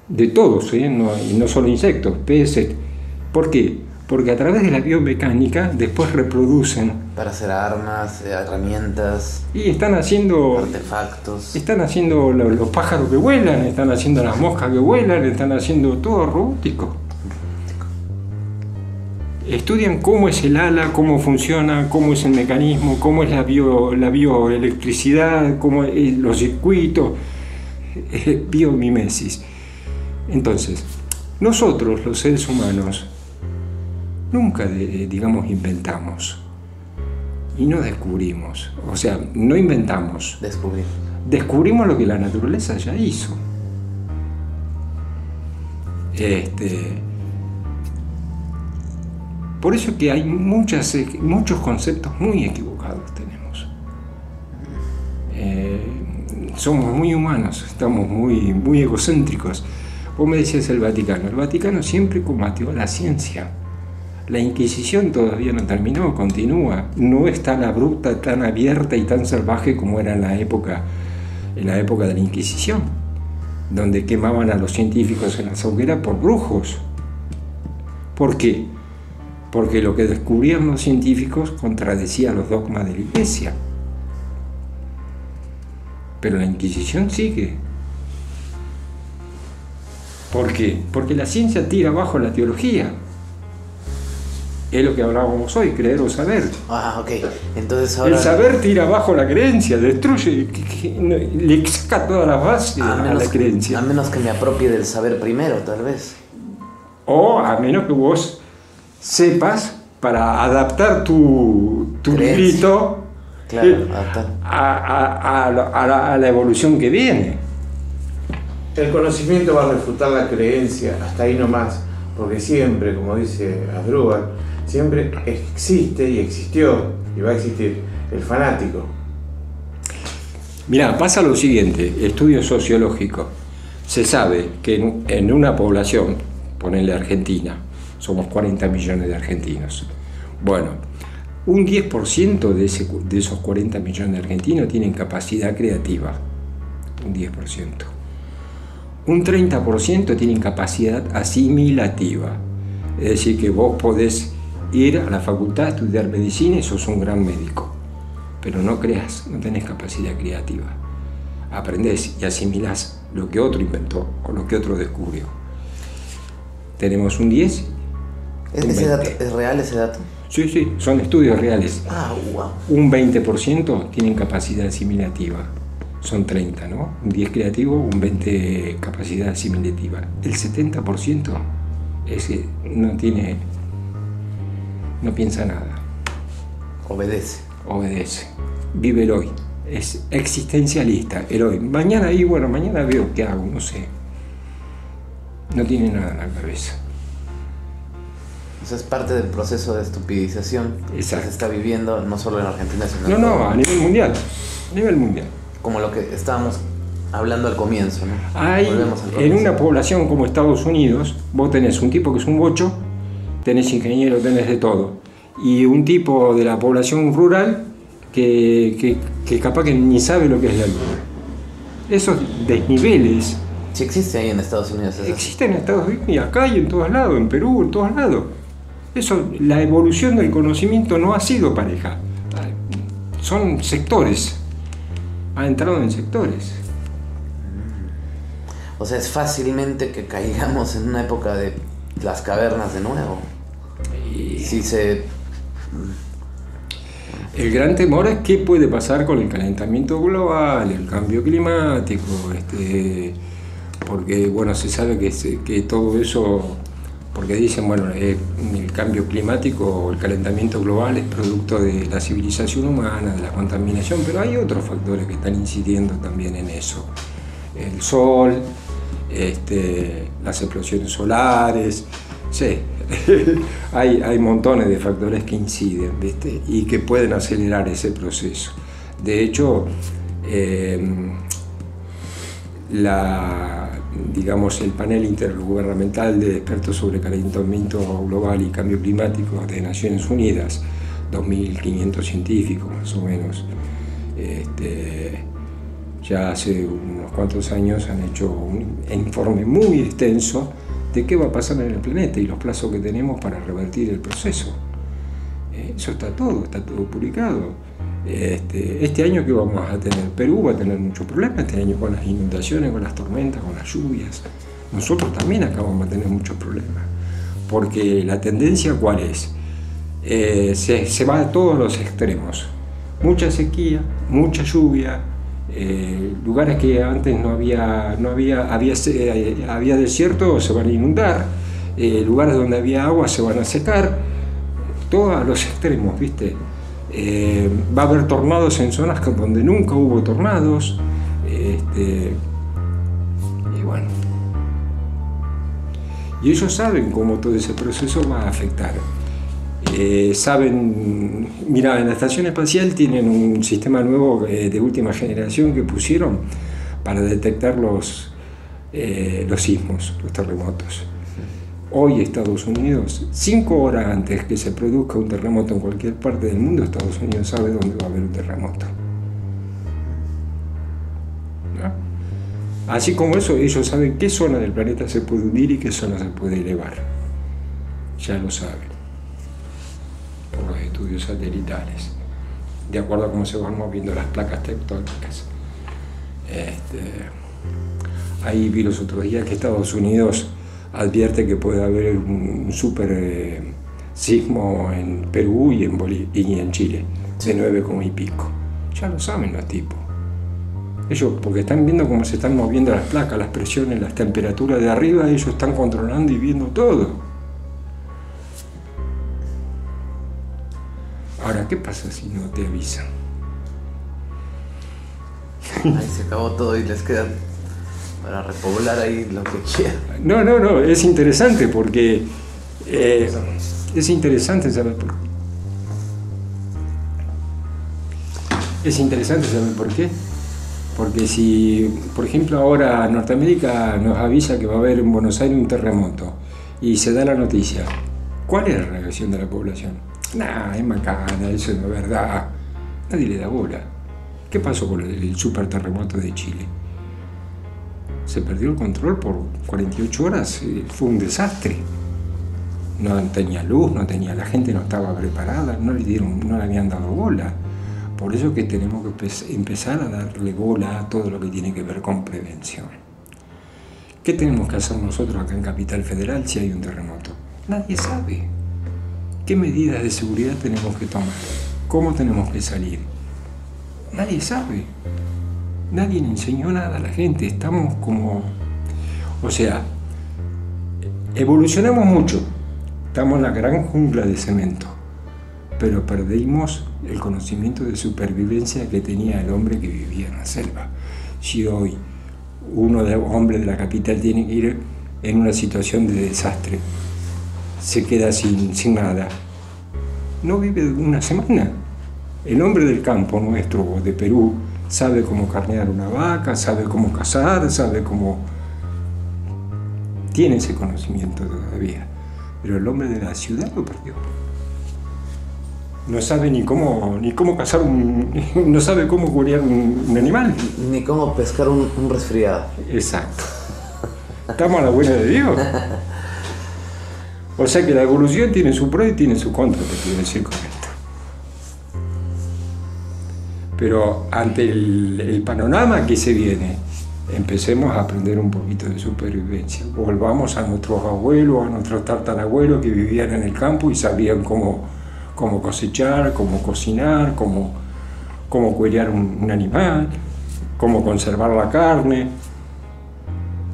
De todos, y no solo insectos, peces. ¿Por qué? Porque a través de la biomecánica después reproducen. Para hacer armas, herramientas. Y están haciendo artefactos. Están haciendo los pájaros que vuelan, están haciendo las moscas que vuelan, están haciendo todo robótico. Estudian cómo es el ala, cómo funciona, cómo es el mecanismo, cómo es la bioelectricidad, cómo es los circuitos, biomimesis. Entonces, nosotros, los seres humanos, nunca, digamos, inventamos y no descubrimos. O sea, no inventamos. Descubrimos lo que la naturaleza ya hizo. Por eso que hay muchos conceptos muy equivocados tenemos. Somos muy humanos, estamos muy egocéntricos. Vos me decías el Vaticano siempre combatió la ciencia. La Inquisición todavía no terminó, continúa. No es tan abrupta, tan abierta y tan salvaje como era en la época de la Inquisición, donde quemaban a los científicos en las hogueras por brujos. ¿Por qué? Porque lo que descubrían los científicos contradecía los dogmas de la Iglesia. Pero la Inquisición sigue. ¿Por qué? Porque la ciencia tira abajo la teología. Es lo que hablábamos hoy, creer o saber. Ok. Entonces ahora... El saber tira abajo la creencia, destruye, le saca todas las bases a la creencia. A menos que me apropie del saber primero, tal vez. O a menos que vos sepas para adaptar tu librito, claro, a la evolución que viene. El conocimiento va a refutar la creencia, hasta ahí nomás, porque siempre, como dice Asdrúbal, siempre existe y existió y va a existir el fanático. Mirá, pasa lo siguiente, estudio sociológico. Se sabe que en una población, ponele Argentina, somos 40 millones de argentinos. Bueno, un 10% de esos 40 millones de argentinos tienen capacidad creativa. Un 10%. Un 30% tienen capacidad asimilativa. Es decir, que vos podés ir a la facultad a estudiar medicina y sos un gran médico. Pero no creas, no tenés capacidad creativa. Aprendés y asimilás lo que otro inventó o lo que otro descubrió. Tenemos un 10. ¿Ese dato, ¿es real ese dato? Sí, son estudios reales. Wow. Un 20% tienen capacidad asimilativa. Son 30, ¿no? Un 10 creativo, un 20 capacidad asimilativa. El 70% ese no piensa nada. Obedece. Vive el hoy. Es existencialista, el hoy. Mañana veo qué hago, no sé. No tiene nada en la cabeza. Eso es parte del proceso de estupidización. Exacto. Que se está viviendo no solo en Argentina, sino a nivel mundial. Como lo que estábamos hablando al comienzo, ¿no? En una población como Estados Unidos, vos tenés un tipo que es un bocho, tenés ingeniero, tenés de todo. Y un tipo de la población rural que capaz que ni sabe lo que es la luz. Esos desniveles... Sí existe ahí en Estados Unidos. Existe en Estados Unidos y acá y en todos lados, en Perú, en todos lados. La evolución del conocimiento no ha sido pareja. Son sectores. Ha entrado en sectores. O sea, es fácilmente que caigamos en una época de las cavernas de nuevo. El gran temor es qué puede pasar con el calentamiento global, el cambio climático, porque bueno, se sabe que todo eso, porque dicen, bueno, el cambio climático, el calentamiento global es producto de la civilización humana, de la contaminación, pero hay otros factores que están incidiendo también en eso. El sol, las explosiones solares, sí, hay montones de factores que inciden, ¿viste? Y que pueden acelerar ese proceso. De hecho, digamos, el panel intergubernamental de expertos sobre calentamiento global y cambio climático de Naciones Unidas, 2.500 científicos más o menos, ya hace unos cuantos años han hecho un informe muy extenso de qué va a pasar en el planeta y los plazos que tenemos para revertir el proceso. Eso está todo publicado. Este año, ¿qué vamos a tener? Perú va a tener muchos problemas este año con las inundaciones, con las tormentas, con las lluvias. Nosotros también acá vamos a tener muchos problemas, porque la tendencia, ¿cuál es? Se va a todos los extremos. Mucha sequía, mucha lluvia, lugares que antes había desierto se van a inundar, lugares donde había agua se van a secar, todos los extremos, ¿viste? Va a haber tornados en zonas donde nunca hubo tornados, y bueno, y ellos saben cómo todo ese proceso va a afectar. Saben, mira, en la estación espacial tienen un sistema nuevo de última generación que pusieron para detectar los sismos, los terremotos. Hoy Estados Unidos, 5 horas antes que se produzca un terremoto en cualquier parte del mundo, Estados Unidos sabe dónde va a haber un terremoto. ¿No? Así como eso, ellos saben qué zona del planeta se puede hundir y qué zona se puede elevar. Ya lo saben, por los estudios satelitales, de acuerdo a cómo se van moviendo las placas tectónicas. Ahí vi los otros días que Estados Unidos advierte que puede haber un super sismo en Perú y en Chile, de 9 y pico. Ya lo saben los tipos. Ellos, porque están viendo cómo se están moviendo las placas, las presiones, las temperaturas de arriba, ellos están controlando y viendo todo. Ahora, ¿qué pasa si no te avisan? Ahí se acabó todo y les queda para repoblar ahí lo que quieran. No, es interesante porque es interesante saber por qué. Es interesante saber por qué. Porque si, por ejemplo, ahora Norteamérica nos avisa que va a haber en Buenos Aires un terremoto y se da la noticia, ¿cuál es la reacción de la población? Nah, es macana, eso no es verdad. Nadie le da bola. ¿Qué pasó con el super terremoto de Chile? Se perdió el control por 48 horas, fue un desastre. No tenía luz, la gente no estaba preparada, no le habían dado bola. Por eso que tenemos que empezar a darle bola a todo lo que tiene que ver con prevención. ¿Qué tenemos que hacer nosotros acá en Capital Federal si hay un terremoto? Nadie sabe. ¿Qué medidas de seguridad tenemos que tomar? ¿Cómo tenemos que salir? Nadie sabe. Nadie le enseñó nada a la gente. Estamos como... O sea, evolucionamos mucho. Estamos en la gran jungla de cemento. Pero perdimos el conocimiento de supervivencia que tenía el hombre que vivía en la selva. Si hoy hombre de la capital tiene que ir en una situación de desastre, se queda sin nada, no vive una semana. El hombre del campo nuestro, de Perú, sabe cómo carnear una vaca, sabe cómo cazar, sabe cómo... Tiene ese conocimiento todavía. Pero el hombre de la ciudad lo perdió. No sabe ni cómo cazar no sabe cómo curar un animal. Ni cómo pescar un resfriado. Exacto. ¿Estamos a la buena de Dios? O sea que la evolución tiene su pro y tiene su contra, te quiero decir con esto. Pero ante el panorama que se viene, empecemos a aprender un poquito de supervivencia. Volvamos a nuestros abuelos, a nuestros tatarabuelos que vivían en el campo y sabían cómo cómo cosechar, cómo cocinar, cómo cuerear un animal, cómo conservar la carne.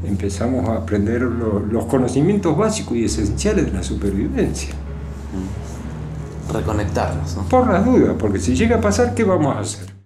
Empezamos a aprender los conocimientos básicos y esenciales de la supervivencia. Reconectarnos, ¿no? Por las dudas, porque si llega a pasar, ¿qué vamos a hacer?